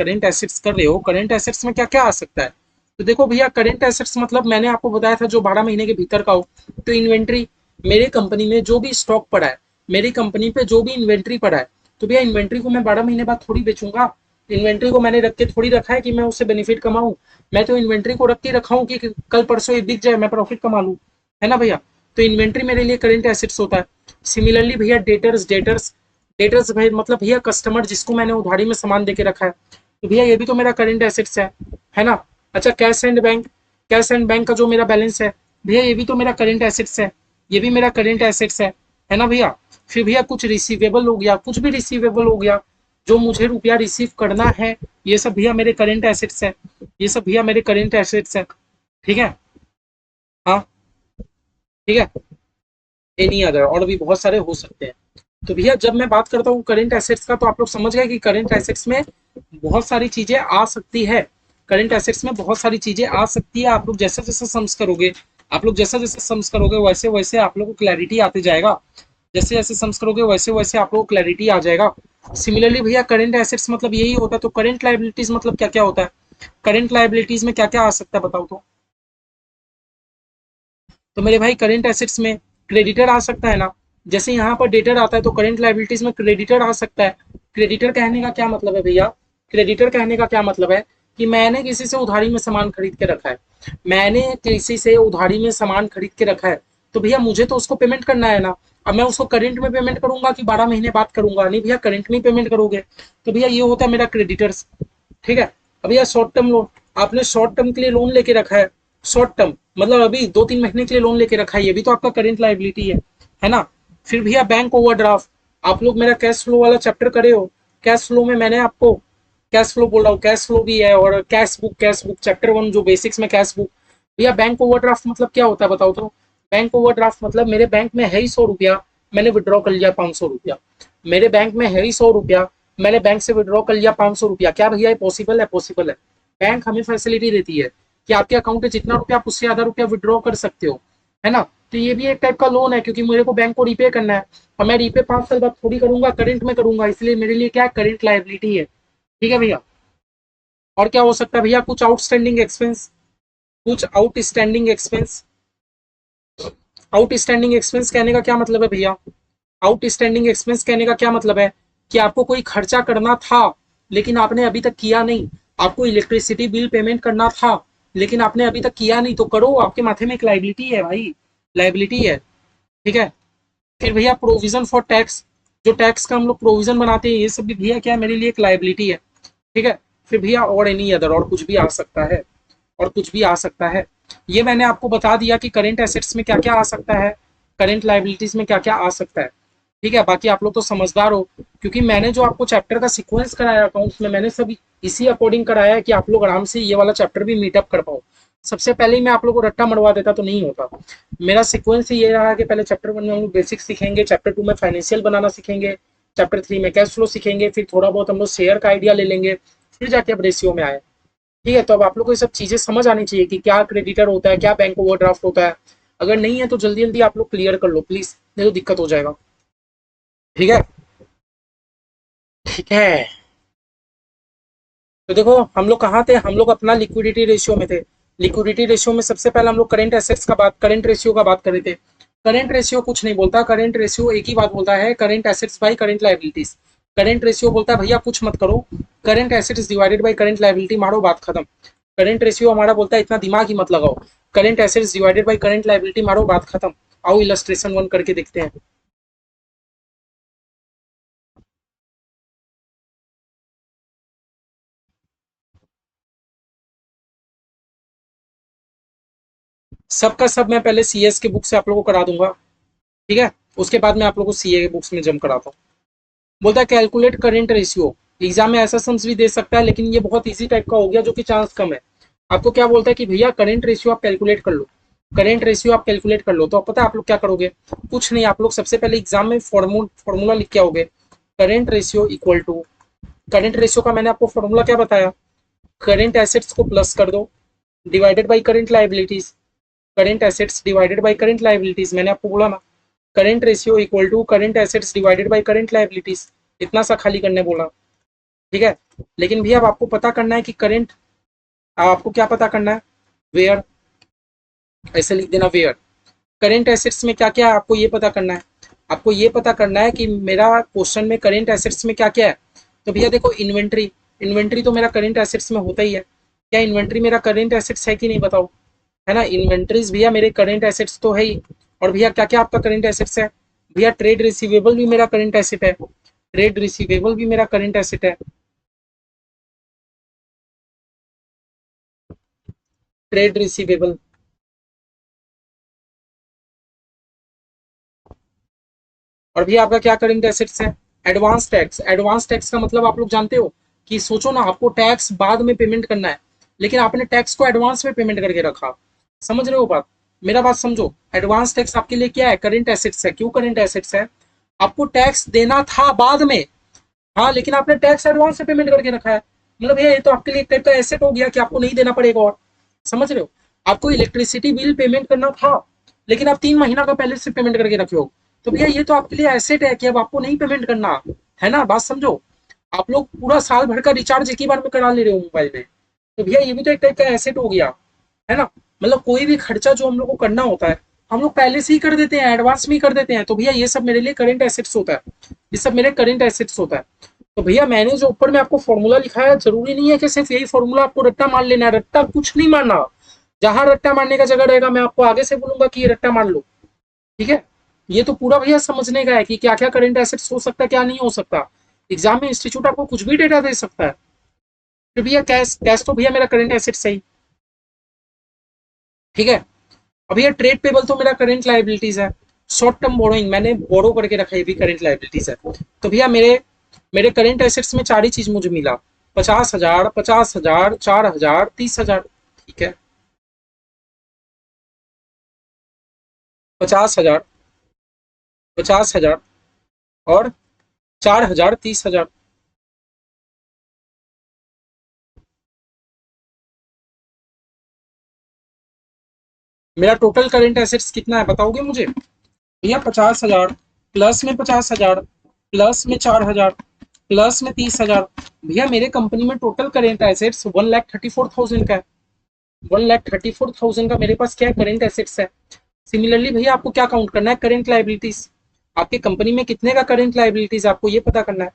कर रहे हो, करंट एसेट्स में क्या क्या आ सकता है। तो देखो भैया, करंट एसेट्स मतलब मैंने आपको बताया था जो 12 महीने के भीतर का हो। तो इन्वेंट्री, मेरे कंपनी में जो भी स्टॉक पड़ा है, मेरी कंपनी पे जो भी इन्वेंट्री पड़ा है, तो भैया इन्वेंट्री को मैं 12 महीने बाद थोड़ी बेचूंगा। इन्वेंट्री को मैंने रख के थोड़ी रखा है कि मैं उससे बेनिफिट कमाऊं। मैं तो इन्वेंट्री को रख के रखा हूं कि कल परसों ये बिक जाए, मैं प्रॉफिट कमा लूं, है ना भैया। तो इन्वेंट्री मेरे लिए करंट एसेट्स होता है। सिमिलरली भैया डेटर्स, डेटर्स भाई मतलब भैया कस्टमर जिसको मैंने उधारी में सामान देके रखा है, तो भैया ये भी तो मेरा करंट एसेट्स है ना। अच्छा, cash and bank, cash and bank का जो मेरा बैलेंस है, भैया ये भी तो मेरा करंट एसेट्स है, ये भी मेरा करंट एसेट्स है ना भैया। फिर भैया कुछ रिसीवेबल हो गया, कुछ भी रिसीवेबल हो गया, जो मुझे रुपया रिसीव करना है, ये सब भैया मेरे करंट एसेट्स है, ये सब भैया मेरे करंट एसेट्स है। ठीक है, हाँ, ठीक है, एनी अदर और भी बहुत सारे हो सकते हैं। तो भैया जब मैं बात करता हूँ करंट एसेट्स का, तो आप लोग समझ गए कि करंट एसेट्स में बहुत सारी चीजें आ सकती है। करंट एसेट्स में बहुत सारी चीजें आ सकती है, आप लोग जैसे जैसे सम्स करोगे, आप लोग जैसे जैसे सम्स करोगे वैसे वैसे आप लोग को क्लैरिटी आते जाएगा। जैसे जैसे सम्स करोगे वैसे वैसे आप लोग को क्लैरिटी आ जाएगा। सिमिलरली भैया करंट एसेट्स मतलब यही होता है। तो करंट लाइबिलिटीज मतलब क्या क्या होता है, करंट लाइबिलिटीज में क्या क्या आ सकता है बताओ तो मेरे भाई करंट एसेट्स में क्रेडिटर आ सकता है ना। जैसे यहाँ पर डेटर आता है तो करंट लाइबिलिटीज में क्रेडिटर आ सकता है। क्रेडिटर कहने का क्या मतलब है भैया, क्रेडिटर कहने का क्या मतलब है कि मैंने किसी से उधारी में सामान खरीद के रखा है, मैंने किसी से उधारी में सामान खरीद के रखा है, तो भैया मुझे तो उसको पेमेंट करना है ना। अब मैं उसको करंट में पेमेंट करूंगा कि 12 महीने बाद करूंगा, नहीं भैया करंट में पेमेंट करोगे। तो भैया ये होता है मेरा क्रेडिटर्स। ठीक है, अब भैया शॉर्ट टर्म लोन, आपने शॉर्ट टर्म के लिए लोन लेके रखा है, शॉर्ट टर्म मतलब अभी 2-3 महीने के लिए लोन लेके रखा है, ये भी तो आपका करेंट लाइबिलिटी है ना। फिर भैया बैंक ओवरड्राफ्ट, आप लोग मेरा कैश फ्लो वाला चैप्टर करे हो, कैश फ्लो में मैंने आपको, कैश फ्लो बोल रहा हूँ, कैश फ्लो भी है, और कैश बुक चैप्टर 1 जो बेसिक्स में कैश बुक। भैया बैंक ओवरड्राफ्ट मतलब क्या होता है बताओ तो। बैंक ओवरड्राफ्ट मतलब मेरे बैंक में है ही 100 रुपया, मैंने विड्रॉ कर लिया 500 रुपया, मेरे बैंक में है ही 100 रुपया, मैंने बैंक से विड्रॉ कर लिया 500 रुपया। क्या भैया ये पॉसिबल है, पॉसिबल है। बैंक हमें फैसिलिटी देती है कि आपके अकाउंट में जितना रुपया आप उससे ज्यादा रुपया विड्रॉ कर सकते हो, है ना। तो ये भी एक टाइप का लोन है, क्योंकि मेरे को बैंक को रीपे करना है, और मैं रीपे 5 साल बाद थोड़ी करूंगा, करंट में करूंगा, इसलिए मेरे लिए क्या करंट लाइबिलिटी है। ठीक है भैया। और क्या हो सकता है भैया, कुछ आउटस्टैंडिंग एक्सपेंस, कुछ आउटस्टैंडिंग एक्सपेंस। आउटस्टैंडिंग एक्सपेंस कहने का क्या मतलब है भैया, आउटस्टैंडिंग एक्सपेंस कहने का क्या मतलब है कि आपको कोई खर्चा करना था लेकिन आपने अभी तक किया नहीं। आपको इलेक्ट्रिसिटी बिल पेमेंट करना था लेकिन आपने अभी तक किया नहीं, तो करो, आपके माथे में एक लाइबिलिटी है भाई, लाइबिलिटी है। ठीक है। फिर भैया प्रोविजन फॉर टैक्स, जो टैक्स का हम लोग प्रोविजन बनाते हैं, ये सब भी भैया क्या है, मेरे लिए एक लाइबिलिटी है। ठीक है। फिर भैया और एनी अदर, और कुछ भी आ सकता है, और कुछ भी आ सकता है। ये मैंने आपको बता दिया कि करेंट एसेट्स में क्या क्या आ सकता है, करेंट लाइबिलिटीज में क्या क्या आ सकता है। ठीक है, बाकी आप लोग तो समझदार हो, क्योंकि मैंने जो आपको चैप्टर का सीक्वेंस कराया अकाउंट्स में, मैंने सब इसी अकॉर्डिंग कराया है कि आप लोग आराम से ये वाला चैप्टर भी मीटअप कर पाओ। सबसे पहले ही मैं आप लोग को रट्टा मरवा देता तो नहीं होता। मेरा सीक्वेंस ये रहा कि पहले चैप्टर 1 में हम लोग बेसिक्स सीखेंगे, चैप्टर 2 में फाइनेंशियल बनाना सीखेंगे, चैप्टर 3 में कैश फ्लो सीखेंगे, फिर थोड़ा बहुत हम लोग शेयर का आइडिया ले लेंगे, फिर जाके अब रेशियो में आए। ठीक है, तो अब आप लोग को ये सब चीजें समझ आनी चाहिए कि क्या क्रेडिटर होता है, क्या बैंक ओवरड्राफ्ट होता है। अगर नहीं है तो जल्दी जल्दी आप लोग क्लियर कर लो प्लीज, नहीं तो दिक्कत हो जाएगा। ठीक है, ठीक है। तो देखो हम लोग कहाँ थे, हम लोग अपना लिक्विडिटी रेशियो में थे। लिक्विडिटी रेशियो में सबसे पहले हम लोग करेंट एसेट्स का बात, करेंट रेशियो का बात कर रहे थे। करेंट रेशियो कुछ नहीं बोलता, करेंट रेशियो एक ही बात बोलता है, current assets by current liabilities. Current ratio बोलता है भैया कुछ मत करो, current assets divided by current liability मारो, बात खत्म। करेंट रेशियो हमारा बोलता है इतना दिमाग ही मत लगाओ, current assets divided by current liability मारो, बात खत्म। आओ इलस्ट्रेशन 1 करके देखते हैं। सबका सब मैं पहले सीएस के बुक से आप लोगों को करा दूंगा। ठीक है, उसके बाद मैं आप लोगों को सीए के बुक्स में जम कराता हूँ। बोलता है कैलकुलेट करेंट रेशियो, एग्जाम में ऐसा सम्स भी दे सकता है, लेकिन ये बहुत इजी टाइप का हो गया जो कि चांस कम है। आपको क्या बोलता है कि भैया करेंट रेशियो आप कैलकुलेट कर लो, करेंट रेशियो आप कैलकुलेट कर लो। तो आप पता है आप लोग क्या करोगे, कुछ नहीं, आप लोग सबसे पहले एग्जाम में फॉर्मूला लिख के आओगे, current ratio equal to, current ratio का मैंने आपको फॉर्मूला क्या बताया, करेंट एसेट्स को प्लस कर दो divided by current liabilities, current assets divided by current liabilities, मैंने आपको बोला ना current ratio equal to current assets divided by current liabilities, इतना सा खाली करने बोला, ठीक है। लेकिन भैया अब आपको पता करना है कि करेंट, आपको क्या पता करना है, वेयर, ऐसे लिख देना वेयर, करेंट एसेट्स में क्या क्या है आपको ये पता करना है। आपको ये पता करना है कि मेरा क्वेश्चन में करेंट एसेट्स में क्या क्या है। तो भैया देखो इन्वेंट्री, इन्वेंट्री तो मेरा करेंट एसेट्स में होता ही है, क्या इन्वेंट्री मेरा करेंट एसेट्स है कि नहीं बताओ, है ना, इन्वेंट्रीज भैया मेरे करेंट एसेट्स तो है ही। और भैया क्या क्या आपका करेंट एसेट्स है, भैया ट्रेड रिसीवेबल भी मेरा करेंट एसेट है, ट्रेड रिसीवेबल भी मेरा करेंट एसेट है, ट्रेड रिसीवेबल। और भी आपका क्या करेंट एसेट्स है, एडवांस टैक्स। एडवांस टैक्स का मतलब आप लोग जानते हो कि सोचो ना आपको टैक्स बाद में पेमेंट करना है, लेकिन आपने टैक्स को एडवांस में पेमेंट करके रखा, समझ रहे हो बात, मेरा बात समझो। एडवांस टैक्स आपके लिए क्या है, करेंट एसेट्स है। क्यों करेंट एसेट्स है, आपको टैक्स देना था बाद में, हाँ, लेकिन आपने टैक्स एडवांस से पेमेंट करके रखा है, मतलब ये तो आपके लिए एक टाइप का एसेट हो गया कि आपको नहीं देना पड़ेगा। और समझ रहे हो, आपको इलेक्ट्रिसिटी बिल पेमेंट करना था, लेकिन आप 3 महीना का पहले से पेमेंट करके रखे हो, तो भैया ये तो आपके लिए एसेट है कि अब आपको नहीं पेमेंट करना, है ना, बात समझो। आप लोग पूरा साल भर का रिचार्ज एक ही बार में करा ले रहे हो मोबाइल में, तो भैया ये भी तो एक टाइप का एसेट हो गया, है ना। मतलब कोई भी खर्चा जो हम लोग को करना होता है, हम लोग पहले से ही कर देते हैं, एडवांस में ही कर देते हैं, तो भैया ये सब मेरे लिए करेंट एसेट्स होता है, ये सब मेरे करेंट एसेट्स होता है। तो भैया मैंने जो ऊपर में आपको फॉर्मूला लिखा है, जरूरी नहीं है कि सिर्फ यही फॉर्मूला आपको रट्टा मार लेना है, रट्टा कुछ नहीं मारना। जहां रट्टा मारने का जगह रहेगा मैं आपको आगे से बोलूंगा कि ये रट्टा मार लो, ठीक है। ये तो पूरा भैया समझने का है कि क्या क्या करेंट एसेट्स हो सकता है, क्या नहीं हो सकता। एग्जाम में इंस्टीट्यूट आपको कुछ भी डेटा दे सकता है। फिर भैया कैश, कैश तो भैया मेरा करेंट एसेट सही, ठीक है। अब ये ट्रेड पेबल तो मेरा करेंट लाइबिलिटीज है, शॉर्ट टर्म बोरोइंग मैंने बोरो करके रखा है, ये भी करेंट लाइबिलिटीज है। तो भैया मेरे मेरे करेंट एसेट्स में चार ही चीज मुझे मिला, 50,000, 50,000, 4,000, 30,000, ठीक है। 50,000, 50,000 और 4,000, 30,000। मेरा टोटल करेंट एसेट्स कितना है बताओगे मुझे, भैया 50,000 प्लस में 50,000 प्लस में 4,000 प्लस में 30,000। भैया मेरे कंपनी में टोटल करेंट एसेट्स 1,34,000 का है, 1,34,000 का मेरे पास क्या है, करेंट एसेट्स है। सिमिलरली भैया आपको क्या काउंट करना है, करेंट लाइबिलिटीज। आपके कंपनी में कितने का करेंट लाइबिलिटीज आपको ये पता करना है।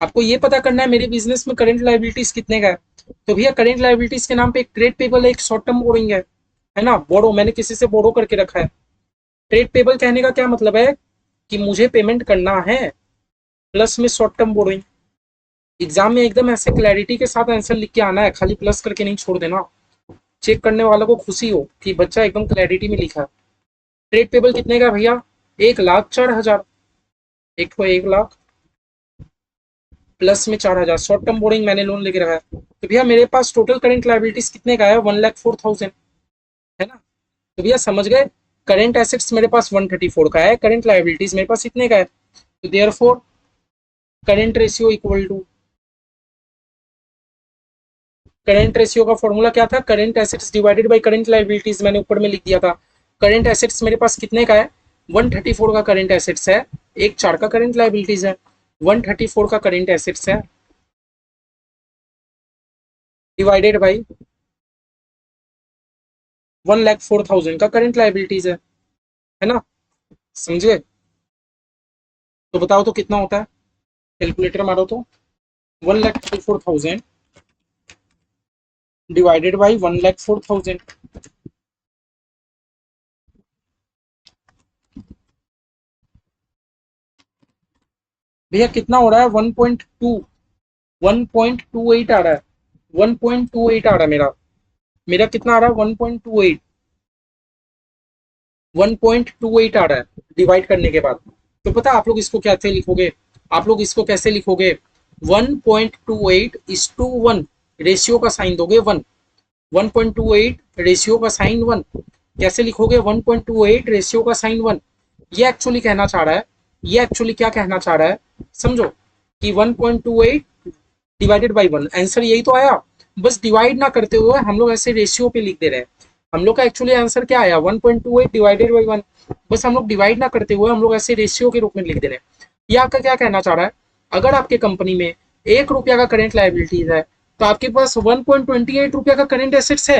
आपको ये पता करना है मेरे बिजनेस में करेंट लाइबिलिटीज कितने का है। तो भैया करेंट लाइबिलिटीज के नाम पे एक ट्रेड पेबल है, एक शॉर्ट टर्म बोरिंग है ना, बोरो मैंने किसी से बोरो करके रखा है। ट्रेड पेबल कहने का क्या मतलब है कि मुझे पेमेंट करना है, प्लस में शॉर्ट टर्म बोरोइंग। एग्जाम में एकदम ऐसे क्लैरिटी के साथ आंसर लिख के आना है, खाली प्लस करके नहीं छोड़ देना, चेक करने वालों को खुशी हो कि बच्चा एकदम क्लैरिटी में लिखा है। ट्रेड पेबल कितने का भैया, 1,04,000, एक तो 1,00,000 प्लस में 4,000, शॉर्ट टर्म बोरिंग मैंने लोन लेके रखा है। तो भैया मेरे पास टोटल करेंट लाइबिलिटीज कितने का है, 1,04,000, है ना। तो भैया समझ गए, करेंट एसेट्स मेरे पास 134 का है, करेंट लाइबिलिटीज मेरे पास इतने का है। तो therefore current ratio equal to, current ratio का फॉर्मूला क्या था, current assets divided by current liabilities, मैंने ऊपर में लिख दिया था। करेंट एसेट्स मेरे पास कितने का है, 134 का करेंट एसेट्स है, 1,04 का करेंट लाइबिलिटीज है, 134 का करेंट एसेट्स है डिवाइडेड बाई 1,04,000 का करेंट लाइबिलिटीज है ना, समझे। तो बताओ तो कितना होता है, कैलकुलेटर मारो तो, 1,34,000 डिवाइडेड बाई 1,04,000, भैया कितना हो रहा है, 1.2, 1.28 आ रहा है, 1.28 आ रहा है मेरा, मेरा कितना आ रहा है 1.28, 1.28 आ रहा है डिवाइड करने के बाद। तो पता है आप लोग इसको कैसे लिखोगे, आप लोग इसको कैसे लिखोगे, 1.28:1 रेशियो का साइन दोगे 1, 1.28 रेशियो का साइन 1, कैसे लिखोगे 1.28 रेशियो का साइन 1। ये एक्चुअली कहना चाह रहा है, ये एक्चुअली क्या कहना चाह रहा है समझो, कि 1.28 डिवाइडेड बाई 1, आंसर यही तो आया। बस डिवाइड ना करते हुए हम लोग ऐसे रेशियो पे लिख दे रहे हैं। हम लोग का एक्चुअली आंसर क्या आया 1.28 डिवाइडेड बाई 1, बस हम लोग डिवाइड ना करते हुए हम लोग ऐसे रेशियो के रूप में लिख दे रहे हैं। ये आपका क्या कहना चाह रहा है, अगर आपके कंपनी में 1 रुपया का करेंट लाइबिलिटीज है तो आपके पास 1.28 रुपया का करेंट एसेट्स है।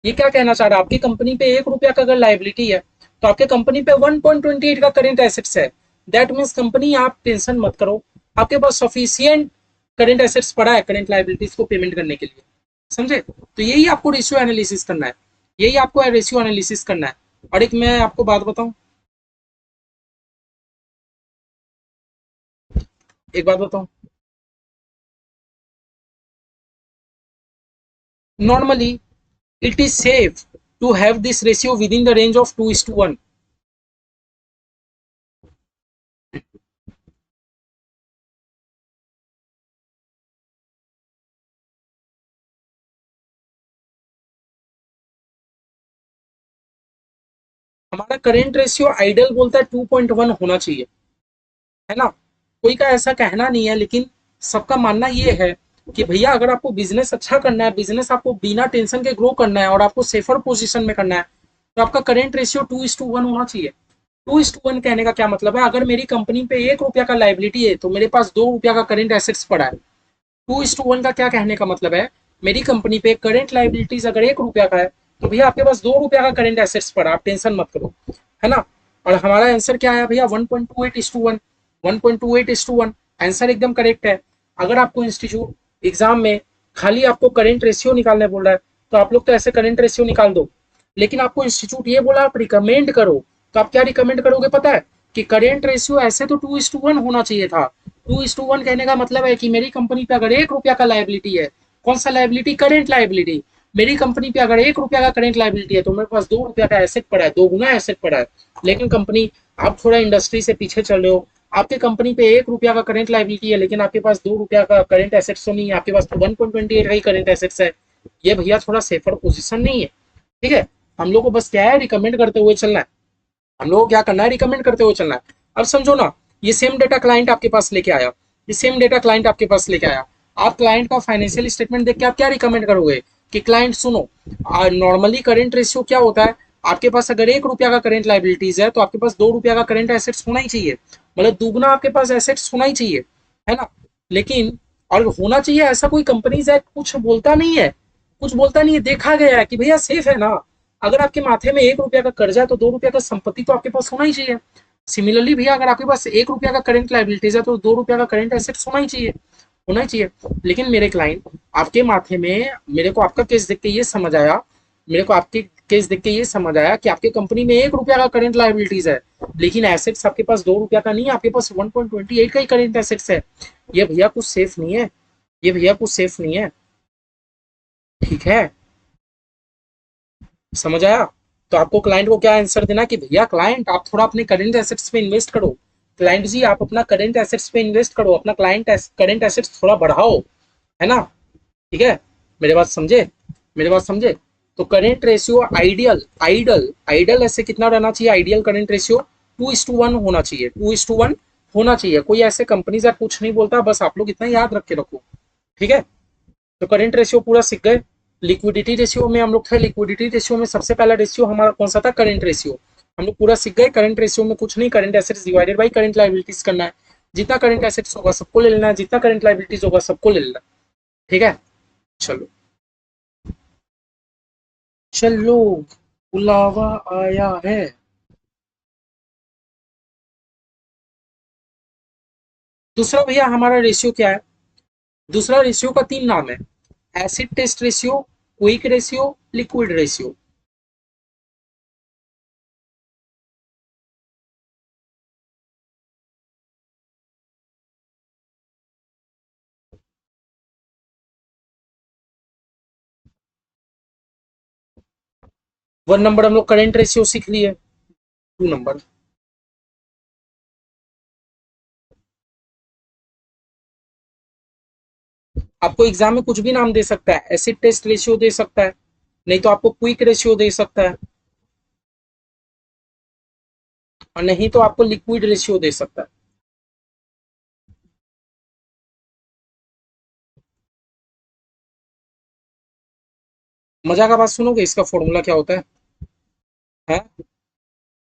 ये क्या कहना चाह रहा है, आपकी कंपनी पे 1 रुपया का अगर लाइबिलिटी है तो आपके कंपनी पे 1.28 का करेंट एसेट्स है। दैट मीन्स कंपनी, आप टेंशन मत करो, आपके पास सफिशियंट करेंट एसेट्स पड़ा है करेंट लाइबिलिटीज को पेमेंट करने के लिए। समझे, तो यही आपको रेशियो एनालिसिस करना है, यही आपको रेशियो एनालिसिस करना है। और एक मैं आपको बात बताऊं, एक बात बताऊं, normally it is safe to have this ratio within the range of 2:1। हमारा करेंट रेशियो आइडल बोलता है 2.1 होना चाहिए, है ना। कोई का ऐसा कहना नहीं है, लेकिन सबका मानना ये है कि भैया अगर आपको बिजनेस अच्छा करना है, बिजनेस आपको बिना टेंशन के ग्रो करना है और आपको सेफर पोजीशन में करना है, तो आपका करेंट रेशियो 2:1 होना चाहिए। 2:1 कहने का क्या मतलब है, अगर मेरी कंपनी पे 1 रुपया का लाइबिलिटी है तो मेरे पास 2 रुपया का करेंट एसेट्स पड़ा है। 2:1 का क्या कहने का मतलब है, मेरी कंपनी पे करेंट लाइबिलिटीज अगर 1 रुपया का है तो भैया आपके पास 2 रुपया का करेंट एसेट्स पड़ा, आप टेंशन मत करो, है ना। और हमारा आंसर क्या आया भैया 1.28:1, 1.28:1 आंसर एकदम करेक्ट है। अगर आपको इंस्टीट्यूट एग्जाम में खाली आपको करेंट रेशियो निकालने बोल रहा है तो आप लोग तो ऐसे करेंट रेशियो निकाल दो, लेकिन आपको इंस्टीट्यूट ये बोला आप रिकमेंड करो, तो आप क्या रिकमेंड करोगे पता है, कि करेंट रेशियो ऐसे तो 2:1 होना चाहिए था। 2:1 कहने का मतलब है कि मेरी कंपनी पे अगर 1 रुपया का लाइबिलिटी है, कौन सा लाइबिलिटी, करेंट लाइबिलिटी, मेरी कंपनी पे अगर 1 रुपया का करेंट लाइबिलिटी है तो मेरे पास 2 रुपया का एसेट पड़ा है, 2 गुना एसेट पड़ा है। लेकिन कंपनी, आप थोड़ा इंडस्ट्री से पीछे चल रहे हो, आपके कंपनी पे 1 रुपया का करेंट लाइबिलिटी है लेकिन आपके पास 2 रुपया का करेंट एसेट्स तो नहीं है, आपके पास तो 1.28 का ही करेंट एसेट्स है। ये भैया थोड़ा सेफर पोजिशन नहीं है, ठीक है। हम लोग को बस क्या है, रिकमेंड करते हुए चलना है, हम लोग को क्या करना है, रिकमेंड करते हुए चलना है। अब समझो ना, ये सेम डेटा क्लाइंट आपके पास लेके आया, ये सेम डेटा क्लाइंट आपके पास लेके आया, आप क्लाइंट का फाइनेंशियल स्टेटमेंट देख के आप क्या रिकमेंड करोगे, कि क्लाइंट सुनो, नॉर्मली करेंट रेशियो क्या होता है, आपके पास अगर 1 रुपया का करेंट लाइबिलिटीज है तो आपके पास 2 रुपया का करेंट एसेट्स होना ही चाहिए, मतलब दुगना आपके पास एसेट्स होना ही चाहिए, है ना। लेकिन, और होना चाहिए ऐसा कोई कंपनीज है कुछ बोलता नहीं है, कुछ बोलता नहीं है, देखा गया है कि भैया सेफ है ना। अगर आपके माथे में 1 रुपया का कर्जा है तो 2 रुपया का संपत्ति तो आपके पास होना ही चाहिए। सिमिलरली भैया अगर आपके पास 1 रुपया का करेंट लाइबिलिटीज है तो 2 रुपया का करेंट एसेट्स होना ही चाहिए, होना ही चाहिए। लेकिन मेरे क्लाइंट, आपके माथे में, मेरे को आपका केस देख के ये समझ आया, मेरे को आपके केस देख के ये समझ आया कि आपके कंपनी में 1 रुपया का करेंट लाइबिलिटीज है, लेकिन एसेट्स आपके पास 2 रुपया का नहीं है, आपके पास 1.28 का ही करेंट एसेट्स है। ये भैया कुछ सेफ नहीं है, ये भैया कुछ सेफ नहीं है, ठीक है, समझ आया। तो आपको क्लाइंट को क्या आंसर देना, कि भैया क्लाइंट आप थोड़ा अपने करेंट एसेट्स पे इन्वेस्ट करो, क्लाइंट जी आप अपना करेंट एसेट्स पे इन्वेस्ट करो, अपना क्लाइंट करेंट एसेट्स थोड़ा बढ़ाओ, है ना, ठीक है। मेरे बात समझे, मेरे बात समझे। तो current ratio ideal, ideal ideal ऐसे कितना रहना चाहिए, आइडियल करेंट रेशियो 2:1 होना चाहिए, 2:1 होना चाहिए। कोई ऐसे कंपनीज कुछ नहीं बोलता, बस आप लोग इतना याद रख के रखो, ठीक है। तो करेंट रेशियो पूरा सीख गए। लिक्विडिटी रेशियो में हम लोग थे, लिक्विडिटी रेशियो में सबसे पहला रेशियो हमारा कौन सा था, करेंट रेशियो, हम लोग पूरा सीख गए। करंट रेशियो में कुछ नहीं, current assets divided by current liabilities करना है, जितना करंट एसेट्स होगा सबको ले लेना है, जितना करंट लाइबिलिटीज होगा सबको ले लेना है, ठीक है। चलो, चलो, बुलावा आया है। दूसरा भैया हमारा रेशियो क्या है, दूसरा रेशियो का 3 नाम है, acid test ratio, quick ratio, liquid ratio. 1 number हम लोग करेंट रेशियो सीख लिए। 2 नंबर आपको एग्जाम में कुछ भी नाम दे सकता है, एसिड टेस्ट रेशियो दे सकता है, नहीं तो आपको क्विक रेशियो दे सकता है, और नहीं तो आपको लिक्विड रेशियो दे सकता है। मजा का बात सुनोगे, इसका फॉर्मूला क्या होता है?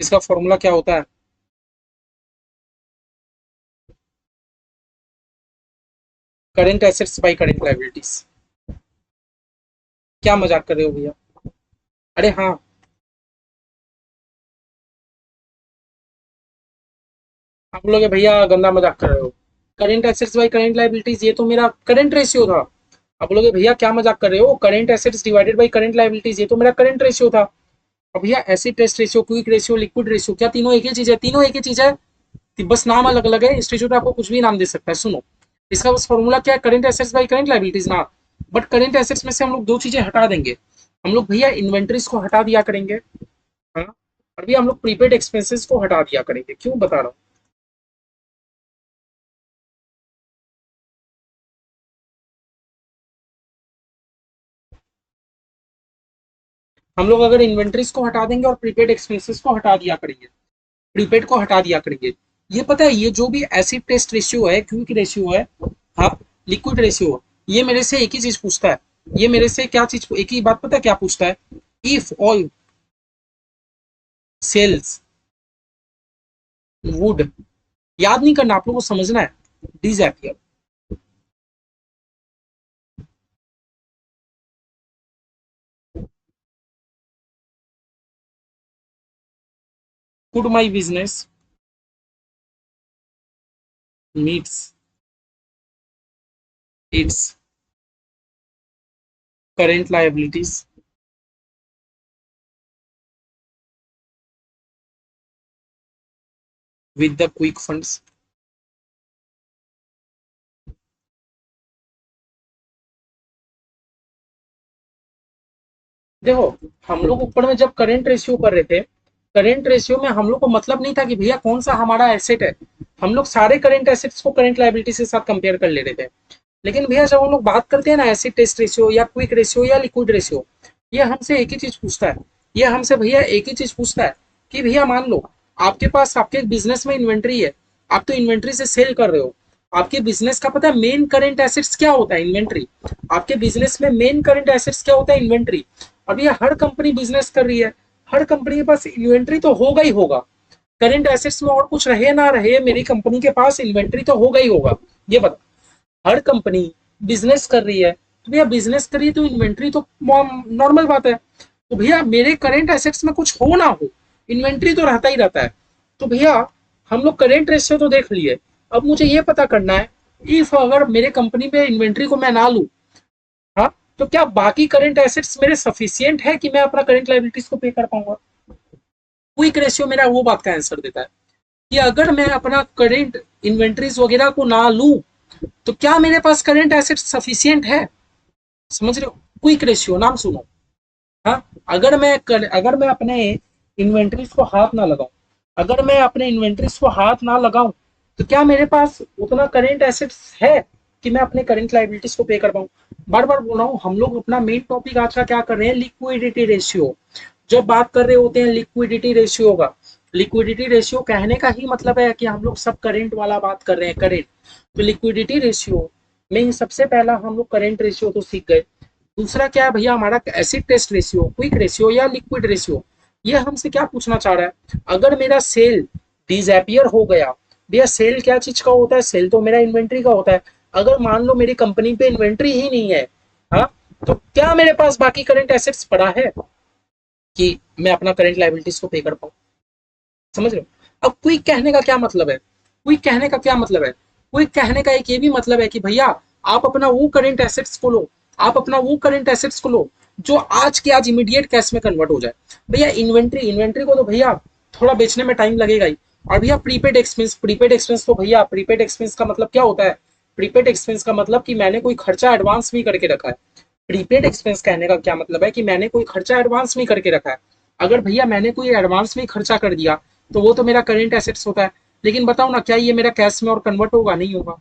इसका फॉर्मूला क्या होता है? Current assets by current liabilities. क्या मजाक कर रहे हो भैया? अरे हाँ, आप लोग भैया गंदा मजाक कर रहे हो। Current assets by current liabilities, ये तो मेरा करंट रेशियो था। आप लोग भैया क्या मजाक कर रहे हो? Current assets divided by current liabilities, ये तो मेरा करंट रेशियो था। अब भैया acid test ratio, quick ratio, liquid ratio, क्या तीनों एक ही चीज है? तीनों एक ही चीज है, बस नाम अलग अलग है। इंस्टीट्यूट आपको कुछ भी नाम दे सकता है। सुनो, इसका बस फॉर्मूला क्या है? Current assets by current liabilities ना। बट करेंट एसेट्स में से हम लोग दो चीजें हटा देंगे। हम लोग भैया इन्वेंट्रीज को हटा दिया करेंगे, हाँ, और भैया हम लोग प्रीपेड एक्सपेंसेस को हटा दिया करेंगे। क्यों बता रहा हूँ? हम लोग अगर इन्वेंट्रीज को हटा देंगे और प्रीपेड एक्सपेंसेस को हटा दिया करेंगे, प्रीपेड को हटा दिया करेंगे, ये पता है, ये जो भी एसिड टेस्ट रेशियो है, क्विक रेशियो है, आप लिक्विड रेशियो, ये मेरे से एक ही चीज पूछता है। ये मेरे से क्या चीज, एक ही बात पता है क्या पूछता है? इफ ऑल सेल्स वुड, याद नहीं करना, आप लोगों को समझना है। Disappear, could my business meets it's current liabilities with the quick funds. देखो, हम लोग ऊपर में जब करेंट रेशियो कर रहे थे, करेंट रेशियो में हम लोग को मतलब नहीं था कि भैया कौन सा हमारा एसेट है। हम लोग सारे करेंट एसेट्स को करेंट लायबिलिटी के साथ कंपेयर कर ले रहे थे। लेकिन भैया जब हम लोग बात करते हैं ना एसिड टेस्ट रेशियो या क्विक रेशियो या लिक्विड रेशियो, ये हमसे एक ही चीज पूछता है। ये हमसे भैया एक ही चीज पूछता है कि भैया मान लो आपके पास आपके बिजनेस में इन्वेंट्री है, आप तो इन्वेंट्री से सेल कर रहे हो। आपके बिजनेस का पता है मेन करंट एसेट्स क्या होता है? इन्वेंट्री। आपके बिजनेस में मेन करंट एसेट्स क्या होता है? इन्वेंट्री। अब ये हर कंपनी बिजनेस कर रही है, हर कंपनी के पास इन्वेंट्री तो होगा ही होगा। करंट एसेट्स में और कुछ रहे ना रहे, मेरी कंपनी के पास इन्वेंट्री तो होगा ही होगा। ये बता, हर कंपनी बिजनेस कर रही है, तो भैया बिजनेस कर रही है तो इन्वेंट्री तो नॉर्मल बात है। तो भैया मेरे करेंट एसेट्स में कुछ हो ना हो, इन्वेंट्री तो रहता ही रहता है। तो भैया हम लोग करेंट रेशियो तो देख लिए, अब मुझे ये पता करना है, इफ अगर मेरे कंपनी में इन्वेंट्री को मैं ना लूं, हाँ, तो क्या बाकी करंट एसेट्स मेरे सफिशियंट है कि मैं अपना करंट लायबिलिटीज को पे कर पाऊंगा? क्विक रेशियो मेरा वो बात का आंसर देता है कि अगर मैं अपना करंट इन्वेंट्रीज वगैरह को ना लूं, तो क्या मेरे पास करंट एसेट सफिशियंट है? समझ रहे हो? क्विक रेशियो नाम सुनो, हाँ। अगर मैं अपने इन्वेंट्रीज को हाथ ना लगाऊं, अगर मैं अपने इन्वेंट्रीज को हाथ ना लगाऊं, तो क्या मेरे पास उतना करेंट एसेट्स है कि मैं अपने करंट लायबिलिटीज को पे कर पाऊं? बार बार बोल रहा हूं, हम लोग अपना मेन टॉपिक आज का क्या कर रहे हैं? Liquidity ratio. जब बात कर रहे होते हैं लिक्विडिटी रेशियो का, लिक्विडिटी रेशियो कहने का ही मतलब है कि हम लोग सब करेंट वाला बात कर रहे हैं, करेंट। तो लिक्विडिटी रेशियो में सबसे पहला हम लोग करेंट रेशियो तो सीख गए। दूसरा क्या है भैया? हमारा acid test ratio, quick ratio या लिक्विड रेशियो। ये हमसे क्या पूछना चाह रहा है? अगर मेरा सेल डिसअपियर हो गया, भैया सेल क्या चीज का होता है? सेल तो मेरा इन्वेंट्री का होता है। अगर मान लो मेरी कंपनी पे इन्वेंट्री ही नहीं है, हाँ, तो क्या मेरे पास बाकी करंट एसेट्स पड़ा है कि मैं अपना करंट लायबिलिटीज को पे कर पाऊं? समझ रहे हो? अब क्विक कहने का क्या मतलब है? क्विक कहने का क्या मतलब है? क्विक कहने का एक ये भी मतलब है कि भैया आप अपना वो करंट एसेट्स को लो, आप अपना वो करंट एसेट्स को लो जो आज के आज इमीडिएट कैश में कन्वर्ट हो जाए। भैया इन्वेंट्री, इन्वेंट्री को तो भैया थोड़ा बेचने में टाइम लगेगा ही। और भैया प्रीपेड एक्सपेंस, प्रीपेड एक्सपेंस तो भैया प्रीपेड एक्सपेंस का मतलब क्या होता है? प्रीपेड एक्सपेंस का मतलब कि मैंने कोई खर्चा एडवांस भी करके रखा है। प्रीपेड एक्सपेंस कहने का क्या मतलब है? कि मैंने कोई खर्चा एडवांस में करके रखा है। अगर भैया मैंने कोई एडवांस में खर्चा कर दिया तो वो तो मेरा करेंट एसेट्स होता है, लेकिन बताओ ना क्या ये मेरा कैश में और कन्वर्ट होगा? नहीं होगा।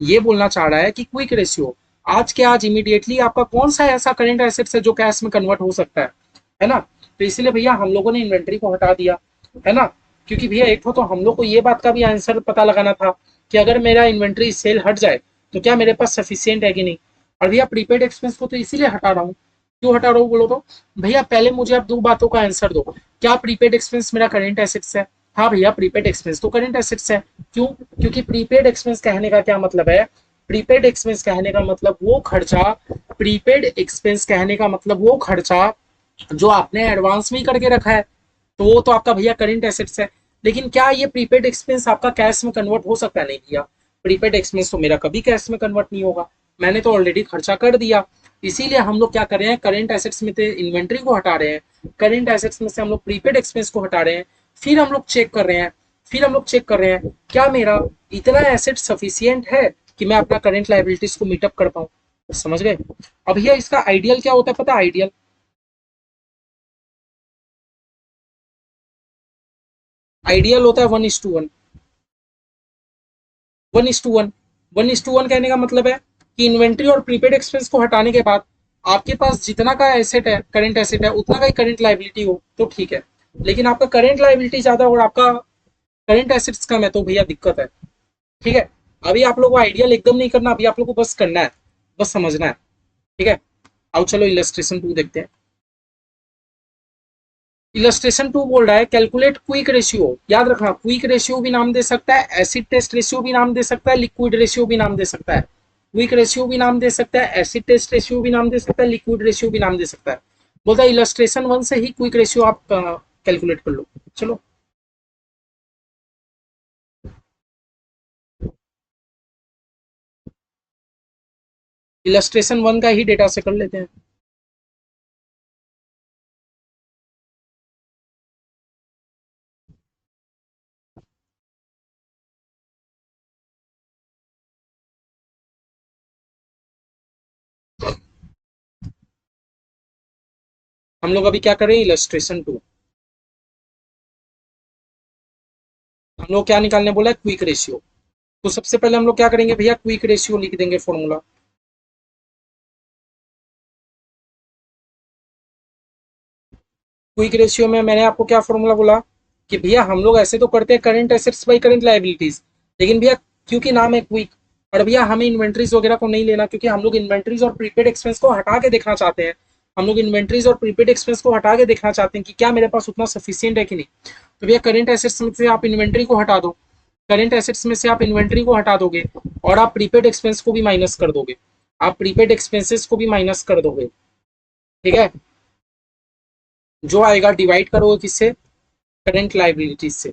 ये बोलना चाह रहा है कि क्विक रेशियो आज के आज इमीडिएटली आपका कौन सा ऐसा करेंट एसेट्स है जो कैश में कन्वर्ट हो सकता है ना? तो इसलिए भैया हम लोगों ने इन्वेंट्री को हटा दिया, है ना? क्योंकि भैया एक तो हम लोग को ये बात का भी आंसर पता लगाना था कि अगर मेरा इन्वेंट्री सेल हट जाए तो क्या मेरे पास सफिशियंट है कि नहीं। और भैया प्रीपेड एक्सपेंस को तो इसीलिए हटा रहा हूँ। क्यों हटा रहा हूँ बोलो तो? भैया पहले मुझे आप दो बातों का आंसर दो। क्या प्रीपेड एक्सपेंस मेरा करेंट एसेट्स है? हाँ भैया, प्रीपेड एक्सपेंस तो करेंट एसेट्स है। क्यों? क्योंकि प्रीपेड एक्सपेंस कहने का क्या मतलब है? प्रीपेड एक्सपेंस कहने का मतलब वो खर्चा, प्रीपेड एक्सपेंस कहने का मतलब वो खर्चा जो आपने एडवांस में ही करके रखा है, तो वो तो आपका भैया करेंट एसेट्स है। लेकिन क्या ये प्रीपेड एक्सपेंस आपका कैश में कन्वर्ट हो सकता है? नहीं भैया, प्रीपेड एक्सपेंस तो मेरा कभी कैश में कन्वर्ट नहीं होगा, मैंने तो ऑलरेडी खर्चा कर दिया। इसीलिए हम लोग क्या कर रहे हैं, करेंट एसेट्स में से इन्वेंट्री को हटा रहे हैं, करेंट एसेट्स में से हम लोग प्रीपेड एक्सपेंस को हटा रहे हैं, फिर हम लोग चेक कर रहे हैं, क्या मेरा इतना एसेट सफिशियंट है कि मैं अपना करेंट लाइबिलिटीज को मीटअप कर पाऊं। समझ गए? अब भैया इसका आइडियल क्या होता है पता है? आइडियल आइडियल होता है 1:1। 1:1। 1:1 कहने का मतलब है कि इन्वेंट्री और प्रीपेड एक्सपेंस को हटाने के बाद आपके पास जितना का एसेट है, करेंट एसेट है, उतना का ही करेंट लाइबिलिटी हो तो ठीक है। लेकिन आपका करेंट लाइबिलिटी ज्यादा और आपका करेंट एसेट्स कम है तो भैया दिक्कत है। ठीक है? अभी आप लोग को आइडियल एकदम नहीं करना, अभी आप लोग को बस करना है, बस समझना है। ठीक है? आओ चलो इलस्ट्रेशन 2 देखते हैं। इलस्ट्रेशन 2 बोल रहा है कैलकुलेट क्विक रेशियो। याद रखना, क्विक रेशियो भी नाम दे सकता है, एसिड टेस्ट रेशियो भी नाम दे सकता है, लिक्विड रेशियो भी नाम दे सकता है। क्विक रेशियो भी नाम दे सकता है, एसिड टेस्ट रेशियो भी नाम दे सकता है, लिक्विड रेशियो भी नाम दे सकता है। बोलता है इलस्ट्रेशन 1 से ही क्विक रेशियो आप कैलकुलेट कर लो। चलो इलस्ट्रेशन 1 का ही डेटा से कर लेते हैं। हम लोग अभी क्या करें, इलस्ट्रेशन 2। हम लोग क्या निकालने बोला है, क्विक रेशियो। तो सबसे पहले हम लोग क्या करेंगे भैया, क्विक रेशियो लिख देंगे फॉर्मूला। क्विक रेशियो में मैंने आपको क्या फॉर्मूला बोला कि भैया हम लोग ऐसे तो करते हैं current assets by current liabilities, लेकिन भैया क्योंकि नाम है क्विक, और भैया हमें इन्वेंट्रीज वगैरह को नहीं लेना, क्योंकि हम लोग इन्वेंट्रीज और प्रीपेड एक्सपेंस को हटा के देखना चाहते हैं। हम लोग इन्वेंट्रीज और प्रीपेड एक्सपेंस को हटा के देखना चाहते हैं कि क्या मेरे पास उतना सफिशियंट है कि नहीं। तो भैया करेंट एसेट्स में से आप इन्वेंट्री को हटा दो, करेंट एसेट्स में से आप इन्वेंट्री को हटा दोगे और आप प्रीपेड एक्सपेंस को भी माइनस कर दोगे, आप प्रीपेड एक्सपेंसेस को भी माइनस कर दोगे। ठीक है? जो आएगा डिवाइड करोगे किससे, करेंट लाइबिलिटीज से,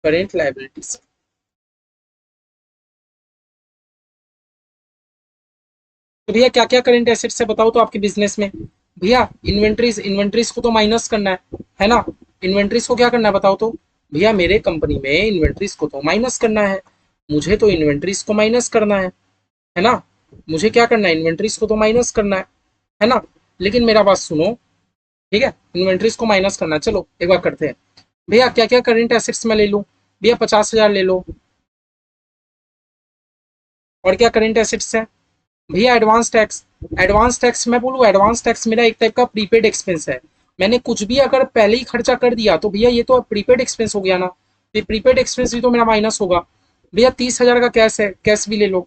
करेंट लाइबिलिटीज से। तो भैया क्या क्या करेंट एसेट्स है बताओ तो आपके बिजनेस में? भैया इन्वेंट्रीज, इन्वेंट्रीज को तो माइनस करना है ना? इन्वेंट्रीज को क्या करना है बताओ तो? भैया मेरे कंपनी में इन्वेंट्रीज को तो माइनस करना है, मुझे तो इन्वेंट्रीज को माइनस करना है ना? मुझे क्या करना है, इन्वेंट्रीज को तो माइनस करना है ना? लेकिन मेरा बात सुनो, ठीक है? इन्वेंट्रीज को माइनस करना है, चलो एक बार करते हैं। भैया क्या क्या करेंट एसेट्स में ले लूं? भैया 50,000 ले लो। और क्या करेंट एसेट्स है? भैया एडवांस टैक्स। एडवांस टैक्स मैं बोलूँ, एडवांस टैक्स मेरा एक टाइप का प्रीपेड एक्सपेंस है। मैंने कुछ भी अगर पहले ही खर्चा कर दिया तो भैया ये तो प्रीपेड एक्सपेंस हो गया ना, ये प्रीपेड एक्सपेंस भी तो मेरा माइनस होगा। भैया 30,000 का कैश है, कैश भी ले लो।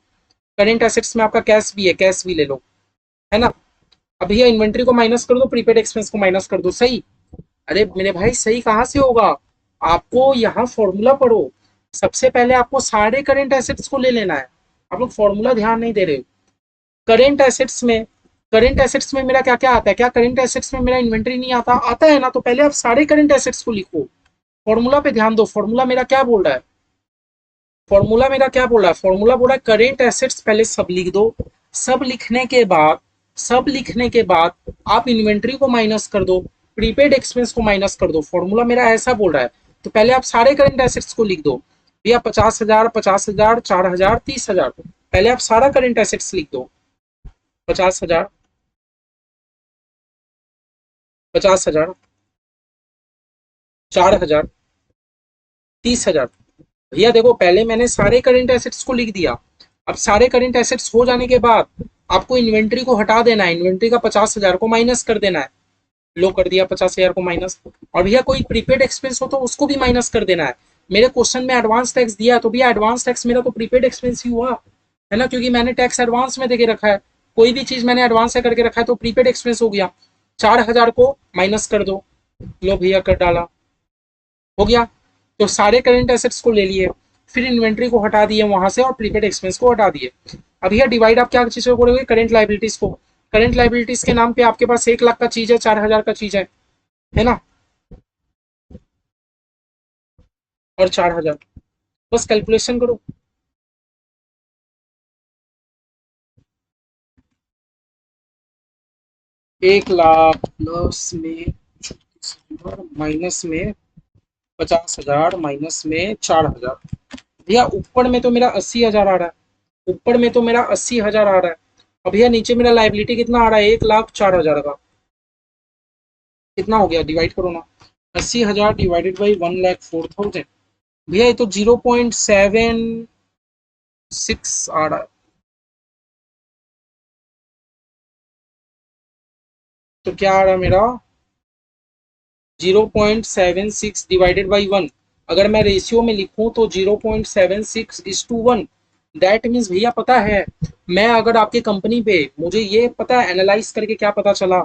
करेंट एसेट्स में आपका कैश भी है, कैश भी ले लो, है ना? अब भैया इन्वेंट्री को माइनस कर दो, प्रीपेड एक्सपेंस को माइनस कर दो, सही? अरे मेरे भाई सही कहाँ से होगा? आपको यहाँ फॉर्मूला पढ़ो, सबसे पहले आपको सारे करेंट एसेट्स को ले लेना है। आप लोग फॉर्मूला ध्यान नहीं दे रहे हो। करेंट एसेट्स में, करेंट एसेट्स में मेरा क्या क्या आता है? क्या करेंट एसेट्स में मेरा इन्वेंट्री नहीं आता? आता है ना, तो पहले आप सारे करेंट एसेट्स को लिखो। फॉर्मूला पे ध्यान दो, फॉर्मूला मेरा क्या बोल रहा है? फॉर्मूला मेरा क्या बोल रहा है? फॉर्मूला बोल रहा है करेंट एसेट्स पहले सब लिख दो, सब लिखने के बाद, सब लिखने के बाद आप इन्वेंट्री को माइनस कर दो, प्रीपेड एक्सपेंस को माइनस कर दो। फॉर्मूला मेरा ऐसा बोल रहा है। तो पहले आप सारे करेंट एसेट्स को लिख दो भैया, 50,000, 50,000, 4,000, 30,000। पहले आप सारा करेंट एसेट्स लिख दो। 50,000, 50,000, 4,000, 30,000। भैया देखो, पहले मैंने सारे करंट एसेट्स को लिख दिया। अब सारे करंट एसेट्स हो जाने के बाद आपको इन्वेंट्री को हटा देना है, इन्वेंट्री का 50,000 को माइनस कर देना है। लो कर दिया 50,000 को माइनस। और भैया कोई प्रीपेड एक्सपेंस हो तो उसको भी माइनस कर देना है। मेरे क्वेश्चन में एडवांस टैक्स दिया है, तो भैया एडवांस टैक्स मेरा तो प्रीपेड एक्सपेंस ही हुआ, है ना, क्योंकि मैंने टैक्स एडवांस में देके रखा है। कोई भी चीज मैंने एडवांस से करके रखा है तो प्रीपेड एक्सपेंस हो गया। 4,000 को माइनस कर दो। लो भैया कर डाला, हो गया। तो सारे करंट एसेट्स को ले लिए, फिर इन्वेंट्री को हटा दिए वहां से और प्रीपेड एक्सपेंस को हटा दिए। अब यह डिवाइड आप क्या चीज को करोगे, करंट लाइबिलिटीज को। करंट लाइबिलिटीज के नाम पे आपके पास 1 लाख का चीज है, 4,000 का चीज है ना, और 4,000। बस कैलकुलेशन करो। 1 लाख प्लस में माइनस में 50,000 माइनस में 4,000। भैया ऊपर में तो मेरा 80,000 आ रहा है, ऊपर में तो मेरा 80,000 आ रहा है। अब भैया नीचे मेरा लाइबिलिटी कितना आ रहा है, 1,04,000 का। कितना हो गया, डिवाइड करो ना। 80,000 डिवाइडेड बाई 1,04,000। भैया ये तो 0.76 आ रहा है। तो क्या आ रहा है मेरा, 0.76 डिवाइडेड बाई 1। अगर मैं रेशियो में लिखूं तो 0.76:1। दैट मीन्स भैया पता है, मैं अगर आपकी कंपनी पे, मुझे ये पता है एनालाइज करके क्या पता चला,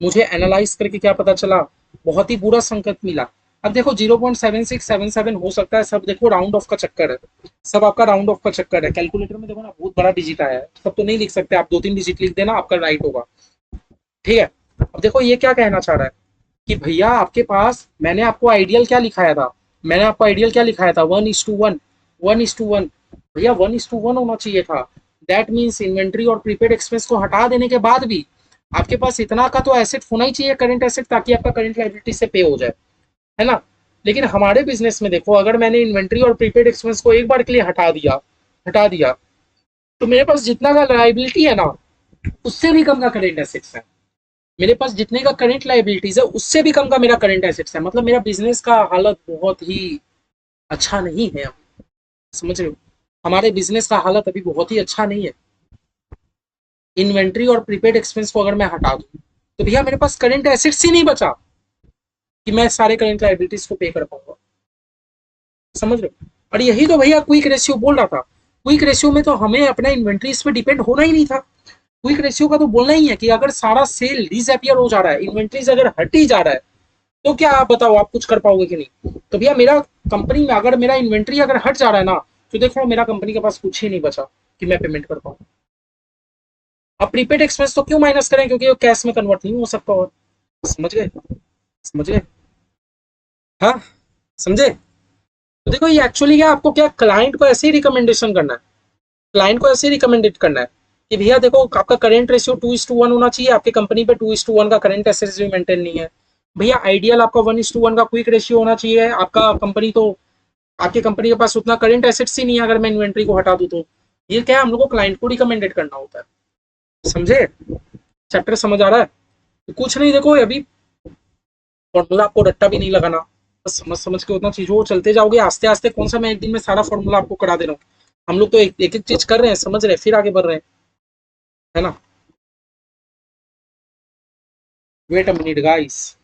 मुझे एनालाइज करके क्या पता चला, बहुत ही बुरा संकेत मिला। अब देखो 0.7677 हो सकता है, सब देखो राउंड ऑफ का चक्कर है, सब आपका राउंड ऑफ का चक्कर है। कैलकुलेटर में देखो ना बहुत बड़ा डिजिट आया है, सब तो नहीं लिख सकते आप, 2-3 डिजिट लिख देना, आपका राइट होगा। ठीक है। अब देखो ये क्या कहना चाह रहा है कि भैया आपके पास, मैंने आपको आइडियल क्या लिखाया था, मैंने आपको आइडियल क्या लिखाया था, 1:1, 1:1। भैया 1:1 होना चाहिए था। दैट मीन्स इन्वेंट्री और प्रीपेड एक्सपेंस को हटा देने के बाद भी आपके पास इतना का तो एसेट होना ही चाहिए, करंट एसेट, ताकि आपका करंट लाइबिलिटी से पे हो जाए, है ना। लेकिन हमारे बिजनेस में देखो, अगर मैंने इन्वेंट्री और प्रीपेड एक्सपेंस को एक बार के लिए हटा दिया तो मेरे पास जितना का लाइबिलिटी है ना, उससे भी कम का करंट एसेट्स है। मेरे पास जितने का करंट लाइबिलिटीज है उससे भी कम का मेरा करंट एसेट्स है। मतलब मेरा बिजनेस का हालत बहुत ही अच्छा नहीं है, समझ रहे हो, हमारे बिजनेस का हालत अभी बहुत ही अच्छा नहीं है। इन्वेंट्री और प्रीपेड एक्सपेंस को अगर मैं हटा दूं तो भैया मेरे पास करंट एसेट्स ही नहीं बचा कि मैं सारे करंट लाइबिलिटीज को पे कर पाऊंगा, समझ रहे हो। और यही तो भैया क्विक रेशियो बोल रहा था। क्विक रेशियो में तो हमें अपना इन्वेंट्रीज पे डिपेंड होना ही नहीं था। क्विक रेशियो का तो बोलना ही है कि अगर सारा सेल डिसअपियर हो जा रहा है, इन्वेंट्रीज अगर हट ही जा रहा है, तो क्या आप बताओ, आप कुछ कर पाओगे कि नहीं। तो भैया मेरा कंपनी में अगर मेरा इन्वेंट्री अगर हट जा रहा है ना, तो देखो मेरा कंपनी के पास कुछ ही नहीं बचा कि मैं पेमेंट कर पाऊँ। अब प्रीपेड एक्सपेंस तो क्यों माइनस करें, क्योंकि वो कैश में कन्वर्ट नहीं हो सकता। और समझ गए, समझ गए, हाँ, समझे। तो देखो ये एक्चुअली क्या, आपको क्या क्लाइंट को ऐसे ही रिकमेंडेशन करना है, क्लाइंट को ऐसे रिकमेंडेड करना है कि भैया देखो आपका करंट रेशियो 2:1 होना चाहिए, आपकी कंपनी पे 2:1 का करंट एसेट्स भी मेंटेन नहीं है। भैया आइडियल आपका 1:1 का क्विक रेशियो होना चाहिए, आपका कंपनी तो, आपकी कंपनी के पास उतना करंट एसेट्स ही नहीं है अगर मैं इन्वेंट्री को हटा दूं तो। ये क्या है, हम लोग को क्लाइंट को रिकमेंडेड करना होता है, समझे। चैप्टर समझ आ रहा है। तो कुछ नहीं, देखो अभी फॉर्मूला आपको रट्टा भी नहीं लगाना, बस समझ समझ के उतना चीजों को चलते जाओगे आस्ते आस्ते। कौन सा मैं एक दिन में सारा फॉर्मूला आपको करा दे रहा हूँ, हम लोग तो एक एक चीज कर रहे हैं, समझ रहे हैं, फिर आगे बढ़ रहे हैं, है ना। Wait a minute guys.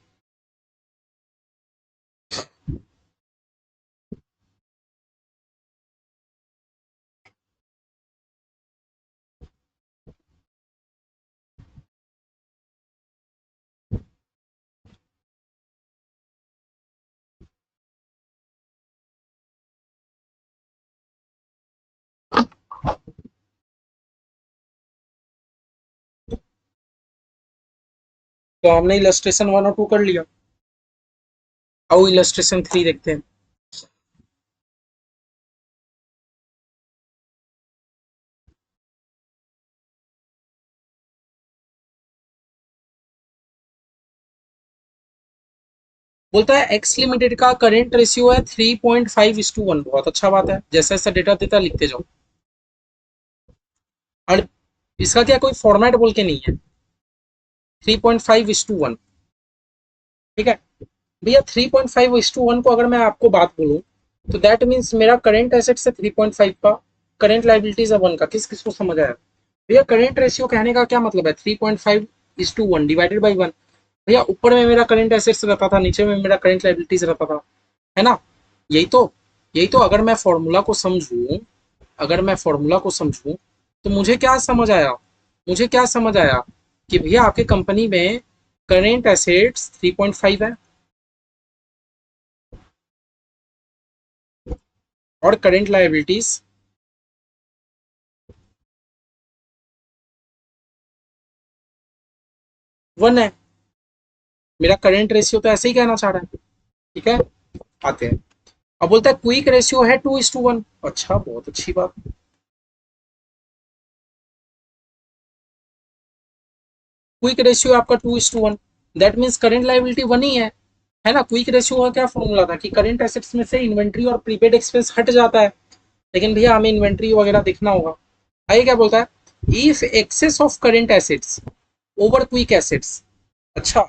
तो हमने इलस्ट्रेशन 1 और 2 कर लिया, आओ इलस्ट्रेशन 3 देखते हैं। बोलता है एक्स लिमिटेड का करेंट रेशियो है 3.5:1। बहुत अच्छा बात है, जैसा जैसा डेटा देता लिखते जाओ। और इसका क्या कोई फॉर्मेट बोल के नहीं है, 3.5:1, ठीक है। भैया 3.5:1 को अगर मैं आपको बात बोलूं तो दैट मीन्स मेरा करंट एसेट से 3.5 का, करंट लाइबिलिटीज है 1 का। किस किस को समझ आया भैया? करंट रेशियो कहने का क्या मतलब है? 3.5:1 डिवाइडेड बाई 1। भैया ऊपर में मेरा करंट एसेट्स रहता था, नीचे में मेरा करंट लाइबिलिटीज रहता था, है ना? यही तो, यही तो। अगर मैं फॉर्मूला को समझूं, अगर मैं फॉर्मूला को समझूं तो मुझे क्या समझ आया, मुझे क्या समझ आया कि भैया आपके कंपनी में करेंट एसेट्स 3.5 है और करेंट लायबिलिटीज 1 है। मेरा करेंट रेशियो तो ऐसे ही कहना चाह रहा है। ठीक है, आते हैं। अब बोलता है क्विक रेशियो है 2:1। अच्छा, बहुत अच्छी बात। क्विक रेशियो आपका 2:1, दैट मीन्स करेंट लायबिलिटी 1 ही है ना? क्विक रेशियो का क्या फॉर्मूला था कि करेंट एसेट्स में से इन्वेंट्री और प्रीपेड एक्सपेंस हट जाता है, लेकिन भैया हमें इन्वेंट्री वगैरह देखना होगा। आइए क्या बोलता है, if excess of current assets over quick assets, अच्छा,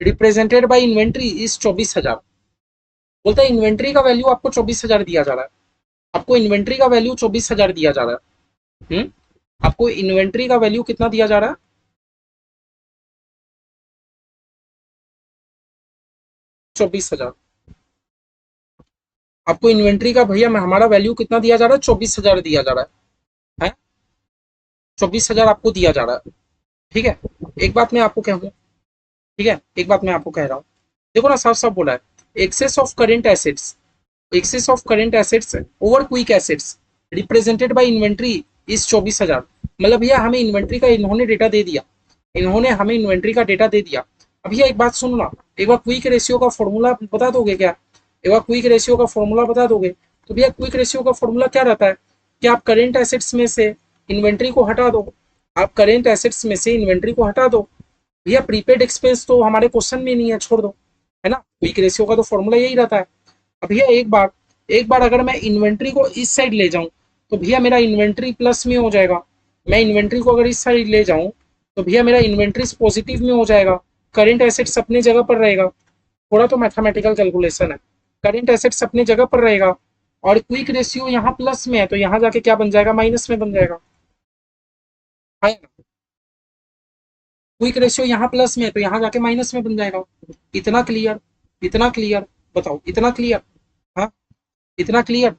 रिप्रेजेंटेड बाय इन्वेंट्री इज 24,000। बोलता है इन्वेंट्री का वैल्यू आपको 24,000 दिया जा रहा है, आपको इन्वेंट्री का वैल्यू 24,000 दिया जा रहा है। आपको इन्वेंट्री का वैल्यू कितना दिया जा रहा है? 24,000। आपको इन्वेंट्री का भैया हमारा वैल्यू कितना दिया जा रहा है? 24,000 दिया जा रहा है। 24,000 आपको दिया जा रहा है। ठीक है, एक बात मैं आपको कहूँ, ठीक है, एक बात मैं आपको कह रहा हूँ, देखो ना, साफ साफ बोला है, excess of current assets, excess of current assets over quick assets represented by inventory is 24,000। मतलब भैया हमें इन्वेंट्री का इन्होंने डेटा दे दिया, इन्होंने हमें इन्वेंट्री का डेटा दे दिया। अब भैया एक बात सुनो ना, एक बार क्विक रेशियो का फॉर्मूला बता दोगे क्या? एक बार क्विक रेशियो का फॉर्मूला बता दोगे? तो भैया क्विक रेशियो का फॉर्मूला क्या रहता है कि आप करेंट एसेट्स में से इन्वेंट्री को हटा दो, आप करेंट एसेट्स में से इन्वेंट्री को हटा दो। भैया प्रीपेड एक्सपेंस तो हमारे क्वेश्चन में नहीं है, छोड़ दो, है ना? क्विक रेशियो का तो फॉर्मूला यही रहता है। अब भैया एक बार अगर मैं इन्वेंट्री को इस साइड ले जाऊं तो भैया मेरा इन्वेंट्री प्लस में हो जाएगा। मैं इन्वेंट्री को अगर इस साइड ले जाऊं तो भैया मेरा इन्वेंट्री पॉजिटिव में हो जाएगा, करेंट एसेट्स अपने जगह पर रहेगा। थोड़ा तो मैथमेटिकल कैलकुलेशन है। करेंट एसेट्स अपने जगह पर रहेगा और क्विक रेशियो यहाँ प्लस में है तो यहाँ जाके क्या बन जाएगा? माइनस में बन जाएगा। है, क्विक रेशियो यहाँ प्लस में है तो यहाँ जाके माइनस में बन जाएगा। इतना क्लियर, इतना क्लियर, बताओ इतना क्लियर? हाँ, इतना क्लियर,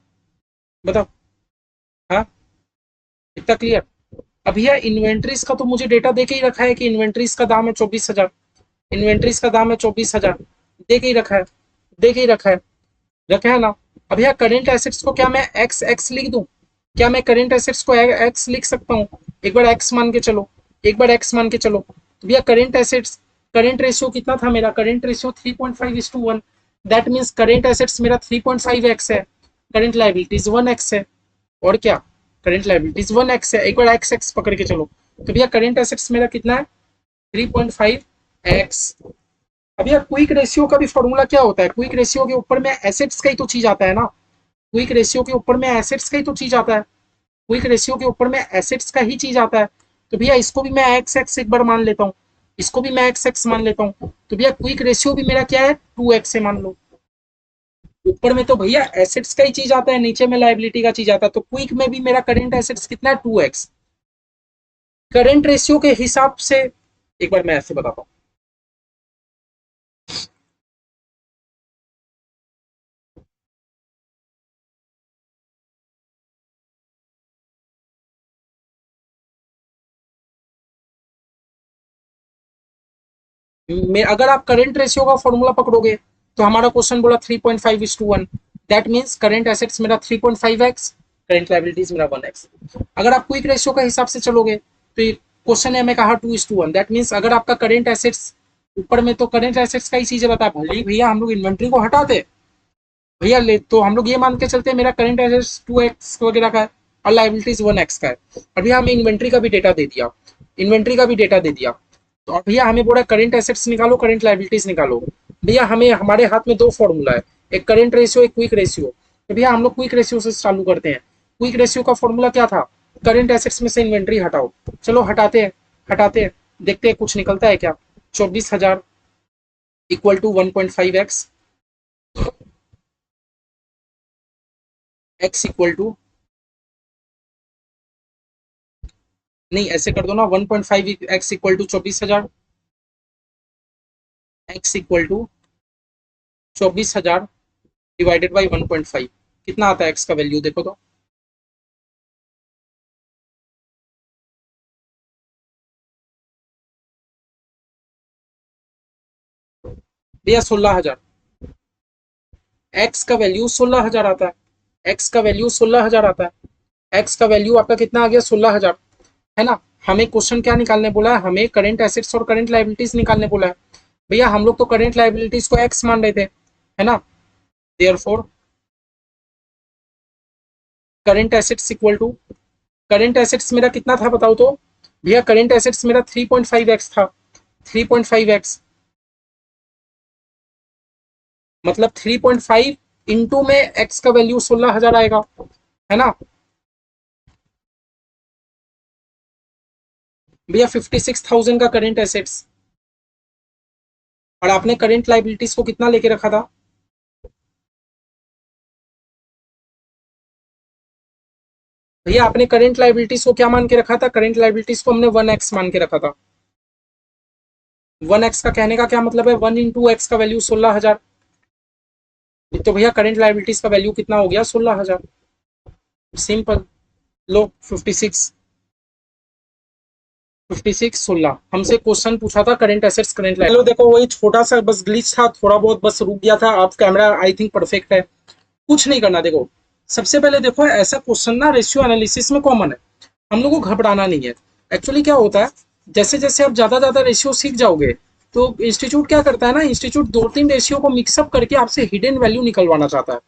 बताओ। हाँ, इतना क्लियर। अब भैया इन्वेंट्रीज का तो मुझे डेटा दे के ही रखा है कि इन्वेंट्रीज का दाम है 24,000, इन्वेंट्रीज का दाम है 24,000, दे के ही रखा है, दे के ही रखा है, रखा है ना? अब भैया करेंट एसेट्स को क्या मैं एक्स एक्स लिख दूं? क्या मैं करेंट एसेट्स को एक्स लिख सकता हूँ? एक बार एक्स मान के चलो, एक बार एक्स मान के चलो। तो भैया करेंट एसेट्स, करेंट रेशियो कितना था मेरा? Current ratio 3.5:1। That means current assets मेरा 3.5x है, करेंट लाइबिलिटीज 1x है। और क्या, करेंट लाइबिलिटीज 1x है। एक बार एक्स एक्स पकड़ के चलो, तो भैया करेंट एसेट्स मेरा कितना है? 3.5x। अब यार क्विक रेशियो का भी फॉर्मूला क्या होता है? क्विक रेशियो के ऊपर में एसेट्स का ही तो चीज आता है ना, क्विक रेशियो के ऊपर में एसेट्स का ही तो चीज आता है, क्विक रेशियो के ऊपर में एसेट्स का ही चीज आता है। तो भैया इसको भी मैं एक्स एक्स एक बार मान लेता हूँ, इसको भी मैं एक्स एक्स मान लेता हूँ। तो भैया क्विक रेशियो भी मेरा क्या है? 2x से मान लो। ऊपर में तो भैया एसेट्स का ही चीज आता है, नीचे में लाइबिलिटी का चीज आता है, तो क्विक में भी मेरा करंट एसेट्स कितना है? 2x। करंट रेशियो के हिसाब से एक बार मैं ऐसे बताता हूँ। अगर आप करंट रेशियो का फॉर्मूला पकड़ोगे तो हमारा क्वेश्चन बोला 3.5:1, दैट मीन्स करंट एसेट्स मेरा 3.5x, करंट लाइबिलिटीज मेरा 1x। अगर आप क्विक रेशियो का हिसाब से चलोगे तो ये क्वेश्चन है, मैं कहा 2:1, दैट मीन्स अगर आपका करंट एसेट्स ऊपर में तो करंट एसेट्स का ही चीज बता, भले ही भैया हम लोग इन्वेंट्री को हटाते भैया ले तो हम लोग ये मान के चलते हैं मेरा करंट एसेट्स 2x वगैरह का है और लाइबिलिटीज 1x का है। और भैया हमें इन्वेंट्री का भी डेटा दे दिया, इन्वेंट्री का भी डेटा दे दिया। तो अब भैया हमें बोला करंट एसेट्स निकालो, करंट लाइबिलिटीज निकालो। भैया हमें हमारे हाथ में दो फॉर्मूला है, एक करंट रेशियो, एक क्विक रेशियो। तो भैया हम लोग क्विक रेशियो से चालू करते हैं। क्विक रेशियो का फॉर्मूला क्या था? करंट एसेट्स में से इन्वेंट्री हटाओ। चलो हटाते हैं, हटाते हैं, देखते हैं कुछ निकलता है क्या। 24,000 equal to 1.5x, x equal to, नहीं ऐसे कर दो ना, 1.5x equal to 24,000, x equal to 24,000 divided by 1.5, कितना आता है x का वैल्यू देखो तो। भैया 16,000, x का वैल्यू 16,000 आता है, x का वैल्यू 16,000 आता है, x का वैल्यू आपका कितना आ गया 16,000, है ना। हमें क्वेश्चन क्या निकालने बोला है, हमें करंट एसेट्स और करंट लायबिलिटीज निकालने बोला है। भैया हम लोग तो करंट लायबिलिटीज को x मान रहे थे, है ना। Therefore current assets equal to, current assets मेरा कितना था बताओ तो। भैया करंट एसेट्स मेरा 3.5x था, 3.5x मतलब 3.5 इंटू में x का वैल्यू 16,000 आएगा, है ना। भैया 56,000 का करंट एसेट्स, और आपने करंट लाइबिलिटीज को कितना लेके रखा था। भैया आपने करंट लाइबिलिटीज को क्या मान के रखा था, करंट लाइबिलिटीज को हमने 1x मान के रखा था। 1x का कहने का क्या मतलब है, 1 इंटू एक्स का वैल्यू 16,000, तो भैया करंट लाइबिलिटीज का वैल्यू कितना हो गया 16,000, सिंपल। लो 56 हमसे क्वेश्चन पूछा था करंट एसेट्स करंट लाइबिलिटी। चलो देखो वही छोटा सा बस ग्लिच था, थोड़ा बहुत बस रुक गया था। आप कैमरा आई थिंक परफेक्ट है, कुछ नहीं करना। देखो सबसे पहले देखो ऐसा क्वेश्चन ना रेशियो एनालिसिस में कॉमन है, हम लोग को घबराना नहीं है। एक्चुअली क्या होता है, जैसे जैसे आप ज्यादा ज्यादा रेशियो सीख जाओगे तो इंस्टीट्यूट क्या करता है ना, इंस्टीट्यूट 2-3 रेशियो को मिक्सअप करके आपसे हिडन वैल्यू निकलवाना चाहता है।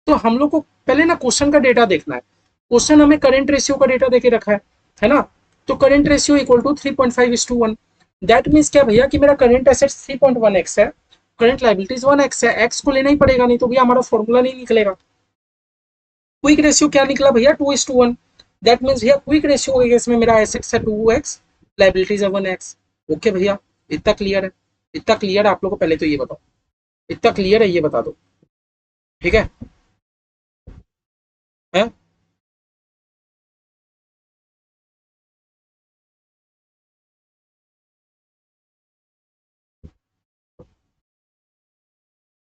तो हम लोग को पहले ना क्वेश्चन का डेटा देखना है। क्वेश्चन हमें करंट रेशियो का डेटा देके रखा है ना। तो current ratio equal to 3.5:1। That means क्या भैया कि मेरा करंट एसेट्स 3.1x है, करंट लाइबिलिटीज 1x है, एक्स को लेना ही पड़ेगा, नहीं तो भैया हमारा फॉर्मूला नहीं निकलेगा। क्विक रेशियो क्या निकला भैया 2:1। दैट मीन्स भैया क्विक रेशियो के केस में मेरा एसेट्स है 2x, लाइबिलिटीज है 1x। ओके भैया, इतना क्लियर है, इतना क्लियर है आप लोग को, पहले तो ये बताओ इतना क्लियर है, ये बता दो, ठीक है।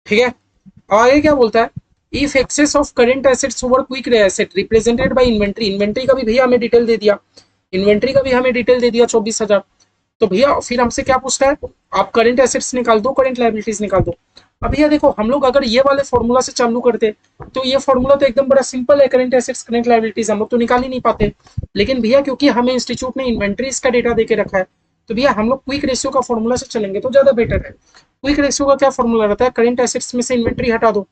ठीक है, अब आगे क्या बोलता है, if excess of current assets over quick asset represented by inventory, inventory का भी भैया हमें डिटेल दे दिया, इन्वेंट्री का भी हमें डिटेल दे दिया 24,000। तो भैया फिर हमसे क्या पूछता है, आप करंट एसेट्स निकाल दो, करंट लाइबिलिटीज निकाल दो। अब भैया देखो हम लोग अगर ये वाले फॉर्मूला से चालू करते तो ये फॉर्मूला तो एकदम बड़ा सिंपल है, करंट एसेट्स करंट लाइबिलिटीज हम लोग तो निकाल ही नहीं पाते। लेकिन भैया क्योंकि हमें इंस्टीट्यूट ने इन्वेंट्रीज का डेटा देके रखा है, तो भैया हम लोग क्विक रेशियो का फॉर्मूला से चलेंगे तो ज्यादा बेटर है। क्विक रेशियो का क्या फॉर्मूला रहता है, करंट एसेट्स में से इन्वेंट्री हटा दो,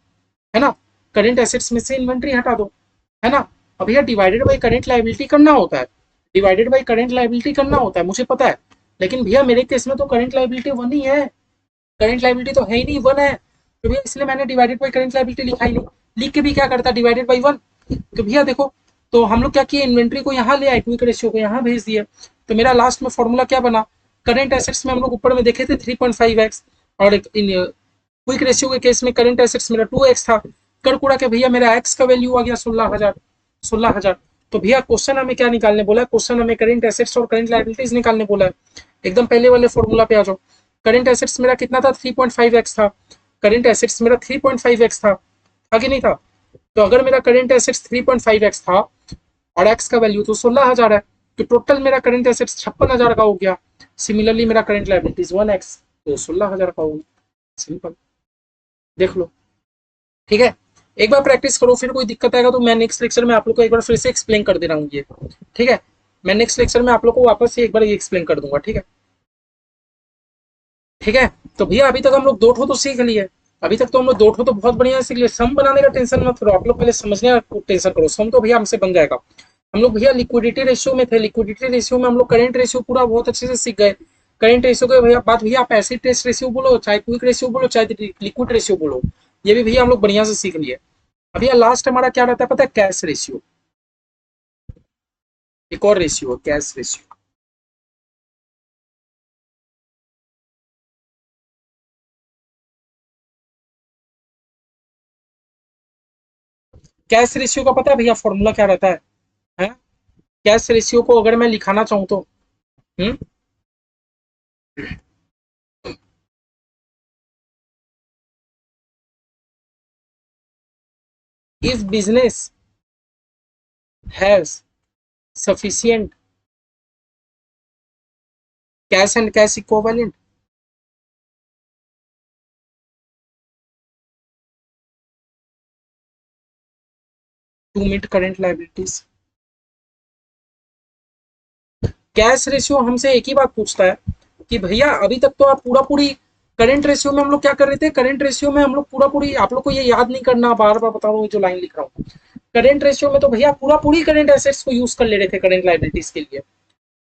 है ना, करंट एसेट्स में से इन्वेंट्री हटा दो, है ना। अब भैया डिवाइडेड बाई करंट लाइबिलिटी करना होता है, डिवाइडेड बाई करंट लाइबिलिटी करना होता है, मुझे पता है। लेकिन भैया मेरे केस में तो करंट लाइबिलिटी 1 ही है, करंट लाइबिलिटी तो है ही नहीं, 1 है। तो भैया इसलिए मैंने डिवाइडेड बाई करंट लाइबिलिटी लिखा ही नहीं, लिख के भी क्या करता डिवाइडेड बाई 1। तो भैया देखो, तो हम लोग क्या किए, इन्वेंट्री को यहाँ ले आए, क्विक रेशियो को यहाँ भेज दिए। तो मेरा लास्ट में फॉर्मूला क्या बना, करंट एसेट्स में हम लोग ऊपर में देखे थे 3.5x, और क्विक रेशियो के केस में करंट एसेट्स मेरा 2x था। कर कुड़ा के भैया मेरा x का वैल्यू आ गया 16,000, 16,000। तो भैया क्वेश्चन हमें क्या निकालने बोला है, क्वेश्चन हमें करंट एसेट्स और करंट लायबिलिटीज निकालने बोला है। एकदम पहले वाले फॉर्मूला पे आ जाओ। करंट एसेट्स मेरा कितना था 3.5x था, करंट एसेट्स मेरा 3.5x था कि नहीं था। तो अगर मेरा करंट एसेट्स 3.5x था और x का वैल्यू तो 16,000 है, तो टोटल मेरा करंट एसेट्स 56,000 का हो गया। सिमिलरली मेरा करंट लायबिलिटीज 1x, तो 16,000 का होगा। सिंपल, देख लो, ठीक है। एक बार प्रैक्टिस करो, फिर कोई दिक्कत आएगा तो मैं नेक्स्ट लेक्चर में आप लोग को एक बार फिर से एक्सप्लेन कर दे रहा हूँ ये, ठीक है। मैं नेक्स्ट लेक्चर में आप लोग को वापस से एक बार ये एक्सप्लेन कर दूंगा, ठीक है, ठीक है। तो भैया अभी तक हम लोग दो ठो तो सीख लिए, अभी तक तो हम लोग दो ठो तो बहुत बढ़िया सीख लिए। सम बनाने का टेंशन मत करो, आप लोग पहले समझने का टेंशन करो, सम तो भैया हमसे बन जाएगा। हम लोग भैया लिक्विडिटी रेशियो में थे, लिक्विडिटी रेशियो में हम लोग करंट रेशियो पूरा बहुत अच्छे से सीख गए। करंट रेशियो के भैया बात, भैया आप एसिड टेस्ट रेशियो बोलो, चाहे क्विक रेशियो बोलो, चाहे लिक्विड रेशियो बोलो, ये भी भैया हम लोग बढ़िया से सीख लिए। अभी लास्ट हमारा क्या रहता है पता है, कैश रेशियो, एक और रेशियो है कैश रेशियो। कैश रेशियो का पता है भैया फॉर्मूला क्या रहता है? कैश रेशियो को अगर मैं लिखाना चाहूँ तो hmm if business has sufficient cash and cash equivalent to meet current liabilities। Cash ratio हमसे एक ही बात पूछता है कि भैया अभी तक तो आप पूरा पूरी करंट रेशियो में हम लोग क्या कर रहे थे, करंट रेशियो में हम लोग पूरा पूरी, आप लोग को ये याद नहीं करना, बार बार बता रहा हूँ जो लाइन लिख रहा हूँ, करंट रेशियो में तो भैया पूरा पूरी करंट एसेट्स को यूज कर ले रहे थे करंट लाइबिलिटीज के लिए।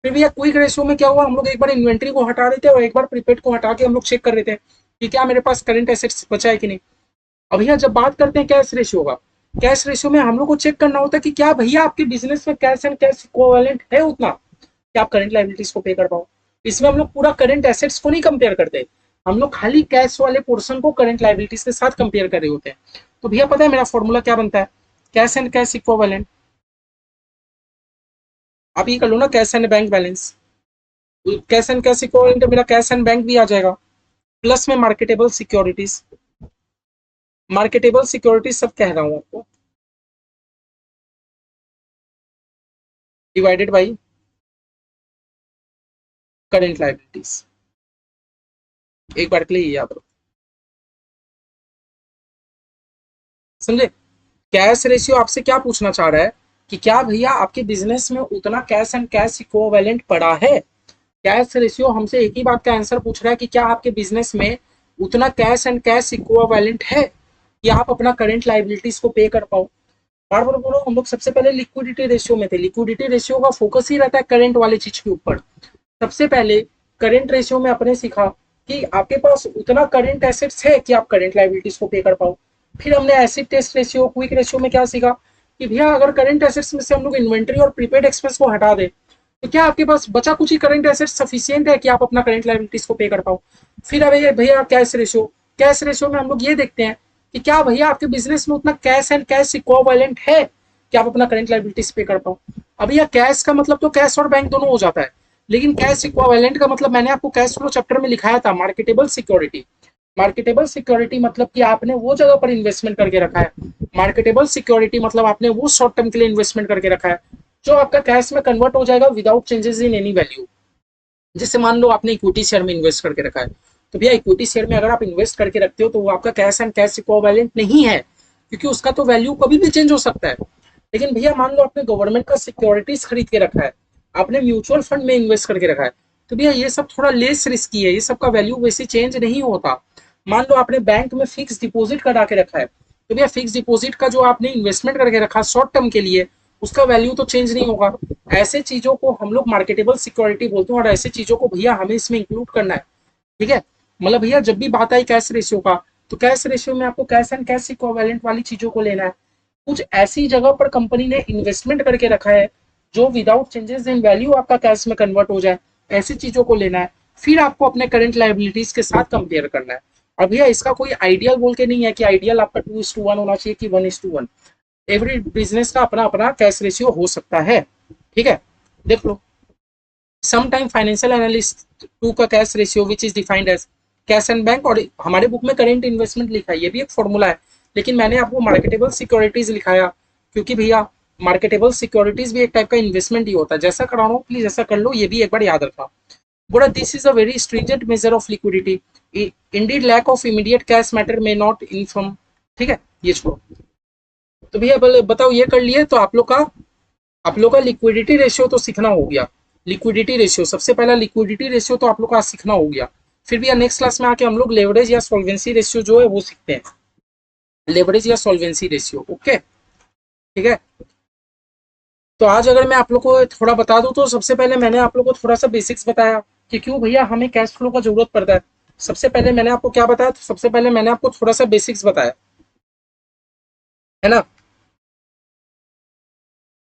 फिर भैया क्विक रेशियो में क्या हुआ, हम लोग एक बार इन्वेंट्री को हटा रहे थे और एक बार प्रीपेड को हटा के हम लोग चेक कर रहे थे कि क्या मेरे पास करंट एसेट्स बचा है कि नहीं। अब भैया जब बात करते हैं कैश रेशियो का, कैश रेशियो में हम लोग को चेक करना होता है कि क्या भैया आपके बिजनेस में कैश एंड कैश इक्विवेलेंट है उतना कि आप करंट लाइबिलिटीज को पे कर पाओ। इसमें हम लोग पूरा करंट एसेट्स को नहीं कंपेयर करते, हम लोग खाली कैश वाले पोर्शन को करंट लाइबिलिटीज के साथ कंपेयर कर रहे होते हैं। तो भैया पता है मेरा फॉर्मूला क्या बनता है, कैश एंड कैश इक्विवेलेंट। आप ये कर लो ना, cash and bank balance, cash and cash equivalent मेरा कैश एंड बैंक भी आ जाएगा, प्लस में मार्केटेबल सिक्योरिटीज, मार्केटेबल सिक्योरिटीज सब कह रहा हूँ आपको, डिवाइडेड बाई करंट लाइबिलिटीज। एक बार के लिए याद रखो, समझे? कैश रेशियो आपसे क्या पूछना चाह रहा है कि क्या भैया आपके बिजनेस में उतना कैश एंड कैश इक्विवेलेंट पड़ा है। कैश रेशियो हमसे एक ही बात का आंसर पूछ रहा है कि क्या आपके बिजनेस में उतना कैश एंड कैश इक्विवेलेंट है कि आप अपना करंट लाइबिलिटीज को पे कर पाओ। बार बार बोलो, हम लोग सबसे पहले लिक्विडिटी रेशियो में थे, लिक्विडिटी रेशियो का फोकस ही रहता है करंट वाले चीज के ऊपर। सबसे पहले करंट रेशियो में अपने सीखा कि आपके पास उतना करंट एसेट्स है कि आप करंट लाइबिलिटीज को पे कर पाओ। फिर हमने acid test ratio, quick ratio में क्या सीखा कि भैया अगर करंट एसेट्स में से हम लोग इन्वेंट्री और प्रीपेड एक्सपेंस को हटा दे तो क्या आपके पास बचा कुछ ही करंट एसेट्स सफिशियंट है कि आप अपना करंट लाइबिलिटीज को पे कर पाओ। फिर अब भैया कैश रेशियो, कैश रेशियो में हम लोग ये देखते हैं कि क्या भैया आपके बिजनेस में उतना कैश एंड कैश इक्विवेलेंट है कि आप अपना करंट लाइबिलिटीज पे कर पाओ। अब यह कैश का मतलब तो कैश और बैंक दोनों हो जाता है, लेकिन कैश इक्विवेलेंट का मतलब मैंने आपको कैश फ्लो चैप्टर में लिखाया था, मार्केटेबल सिक्योरिटी। मार्केटेबल सिक्योरिटी मतलब कि आपने वो जगह पर इन्वेस्टमेंट करके रखा है, मार्केटेबल सिक्योरिटी मतलब आपने वो शॉर्ट टर्म के लिए इन्वेस्टमेंट करके रखा है जो आपका कैश में कन्वर्ट हो जाएगा without changes in any value. जैसे मान लो आपने इक्विटी शेयर में इन्वेस्ट करके रखा है, तो भैया इक्विटी शेयर में अगर आप इन्वेस्ट करके रखते हो तो वो आपका कैश एंड कैश इक्विवेलेंट नहीं है, क्योंकि उसका तो वैल्यू कभी भी चेंज हो सकता है। लेकिन भैया मान लो आपने गवर्नमेंट का सिक्योरिटीज खरीद के रखा है, आपने म्यूचुअल फंड में इन्वेस्ट करके रखा है, तो भैया ये सब थोड़ा लेस रिस्की है, ये सब का वैल्यू वैसे चेंज नहीं होता। मान लो आपने बैंक में फिक्स डिपॉजिट करा के रखा है, तो भैया फिक्स डिपॉजिट का जो आपने इन्वेस्टमेंट करके रखा शॉर्ट टर्म के लिए, उसका वैल्यू तो चेंज नहीं होगा। ऐसे चीजों को हम लोग मार्केटेबल सिक्योरिटी बोलते हैं और ऐसे चीजों को भैया हमें इसमें इंक्लूड करना है। ठीक है, मतलब भैया जब भी बात आई कैश रेशियो का, तो कैश रेशियो में आपको कैश एंड कैश इक्विवेलेंट वाली चीजों को लेना है। कुछ ऐसी जगह पर कंपनी ने इन्वेस्टमेंट करके रखा है जो विदाउट चेंजेस इन वैल्यू आपका कैश में कन्वर्ट हो जाए, ऐसी चीजों को लेना है। फिर आपको अपने करंट लाइबिलिटीज के साथ कंपेयर करना है। और भैया इसका कोई आइडियल बोल के नहीं है कि आइडियल आपका 2:1 होना चाहिए कि 1:1। एवरी बिजनेस का अपना अपना कैश रेशियो हो सकता है। ठीक है, देख लो, समटाइम फाइनेंशियल एनालिस्ट टू का cash ratio which is defined as cash and bank, और हमारे बुक में करेंट इन्वेस्टमेंट लिखा है, ये भी एक फॉर्मूला है, लेकिन मैंने आपको मार्केटेबल सिक्योरिटीज लिखाया क्योंकि भैया मार्केटेबल सिक्योरिटीज भी एक टाइप का इन्वेस्टमेंट ही होता है। जैसा करा रहा हूँ प्लीज ऐसा कर लो, ये भी एक बार याद रखना। बोला this is a very stringent measure of liquidity, indeed lack of immediate cash matter में नॉट इन्फॉर्म। ठीक है, ये छोड़ो। तो भैया बताओ ये कर लिए तो आप लोग का लिक्विडिटी रेशियो तो सीखना हो गया। लिक्विडिटी रेशियो सबसे पहला, लिक्विडिटी रेशियो तो आप लोग का सीखना हो गया। फिर भी नेक्स्ट क्लास में आके हम लोग लेवरेज या सॉल्वेंसी रेशियो जो है वो सीखते हैं, लेवरेज या सॉल्वेंसी रेशियो। ओके, ठीक है। तो आज अगर मैं आप लोग को थोड़ा बता दूं तो सबसे पहले मैंने आप लोग को थोड़ा सा बेसिक्स बताया कि क्यों भैया हमें कैश फ्लो का जरूरत पड़ता है। सबसे पहले मैंने आपको क्या बताया, तो सबसे पहले मैंने आपको थोड़ा सा बेसिक्स बताया है ना।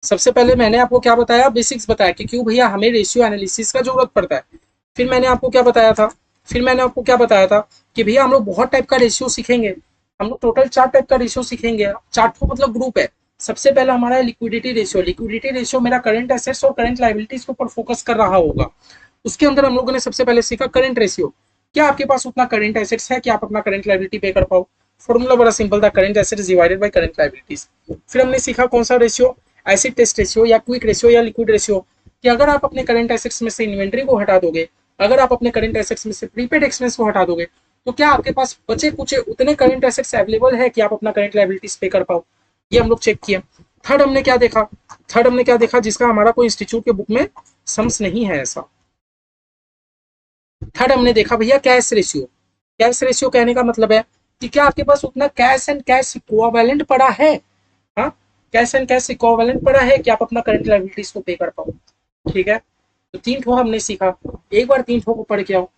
सबसे पहले मैंने आपको क्या बताया, बेसिक्स बताया कि क्यों भैया हमें रेशियो एनालिसिस का जरूरत पड़ता है। फिर मैंने आपको क्या बताया था, फिर मैंने आपको क्या बताया था कि भैया हम लोग बहुत टाइप का रेशियो सीखेंगे। हम लोग टोटल 4 टाइप का रेशियो सीखेंगे। 4 मतलब ग्रुप है, सबसे पहला हमारा है लिक्विडिटी रेशियो। लिक्विडिटी रेशियो मेरा करंट एसेट्स और करंट लाइबिलिटीज के ऊपर फोकस कर रहा होगा। उसके अंदर हम लोगों ने सबसे पहले सीखा करंट रेशियो। क्या आपके पास उतना करंट एसेट्स है कि आप अपना करंट लाइबिलिटी पे कर पाओ? फॉर्मूला बड़ा सिंपल था, current assets divided by current liabilities. फिर हमने सीखा कौन सा रेशियो, एसिड टेस्ट रेशियो या क्विक रेशियो या लिक्विड रेशियो, कि अगर आप अपने करंट एसेट्स में से इन्वेंट्री को हटा दोगे, अगर आप अपने करंट एसेट्स में से प्रीपेड एक्सपेंस को हटा दोगे, तो क्या आपके पास बचे कुछ उतने करंट एसेट्स अवेलेबल है कि आप अपना करंट लाइबिलिटीज पे कर पाओ? ये हम लोग चेक किया। थर्ड हमने क्या देखा, थर्ड हमने क्या देखा जिसका हमारा कोई इंस्टीट्यूट के बुक में सम्स नहीं है ऐसा। थर्ड हमने देखा भैया कैश रेशियो। कैश रेशियो कहने का मतलब है कि क्या आपके पास उतना कैश एंड कैश इक्विवेलेंट पड़ा है। हाँ, कैश एंड कैश इक्विवेलेंट पड़ा है कि आप अपना करंट लायबिलिटीज को पे कर पाओ। ठीक है, तो तीन ठो हमने सीखा। एक बार तीन ठो को पढ़ के आओ,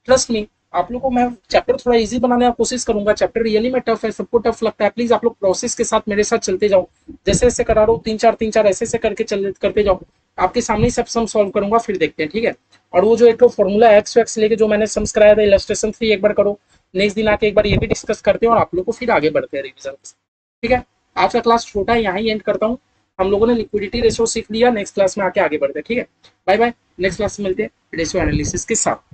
ट्रस्ट मी आप लोग को मैं चैप्टर थोड़ा इजी बनाने की कोशिश करूंगा। चैप्टर रियली में टफ है, सबको टफ लगता है। प्लीज आप लोग प्रोसेस के साथ मेरे साथ चलते जाओ, जैसे जैसे करा रहा हूँ तीन चार ऐसे ऐसे करके करते जाओ। आपके सामने ही सब सम सॉल्व करूंगा, फिर देखते हैं। ठीक है, और वो जो एक तो फॉर्मूला एक्स वैक्स लेके जो मैंने सम्स कराया था इलस्ट्रेशन 3 एक बार करो, नेक्स्ट दिन आके एक बार ये भी डिस्कस करते हैं और आप लोग को फिर आगे बढ़ते हैं रिविजन। ठीक है, आज का क्लास छोटा है, यहाँ ही एंड करता हूँ। हम लोगों ने लिक्विडिटी रेशियो सीख लिया, नेक्स्ट क्लास में आके आगे बढ़ते हैं। ठीक है, बाय बाय, नेक्स्ट क्लास में मिलते हैं रेशियो एनालिसिस के साथ।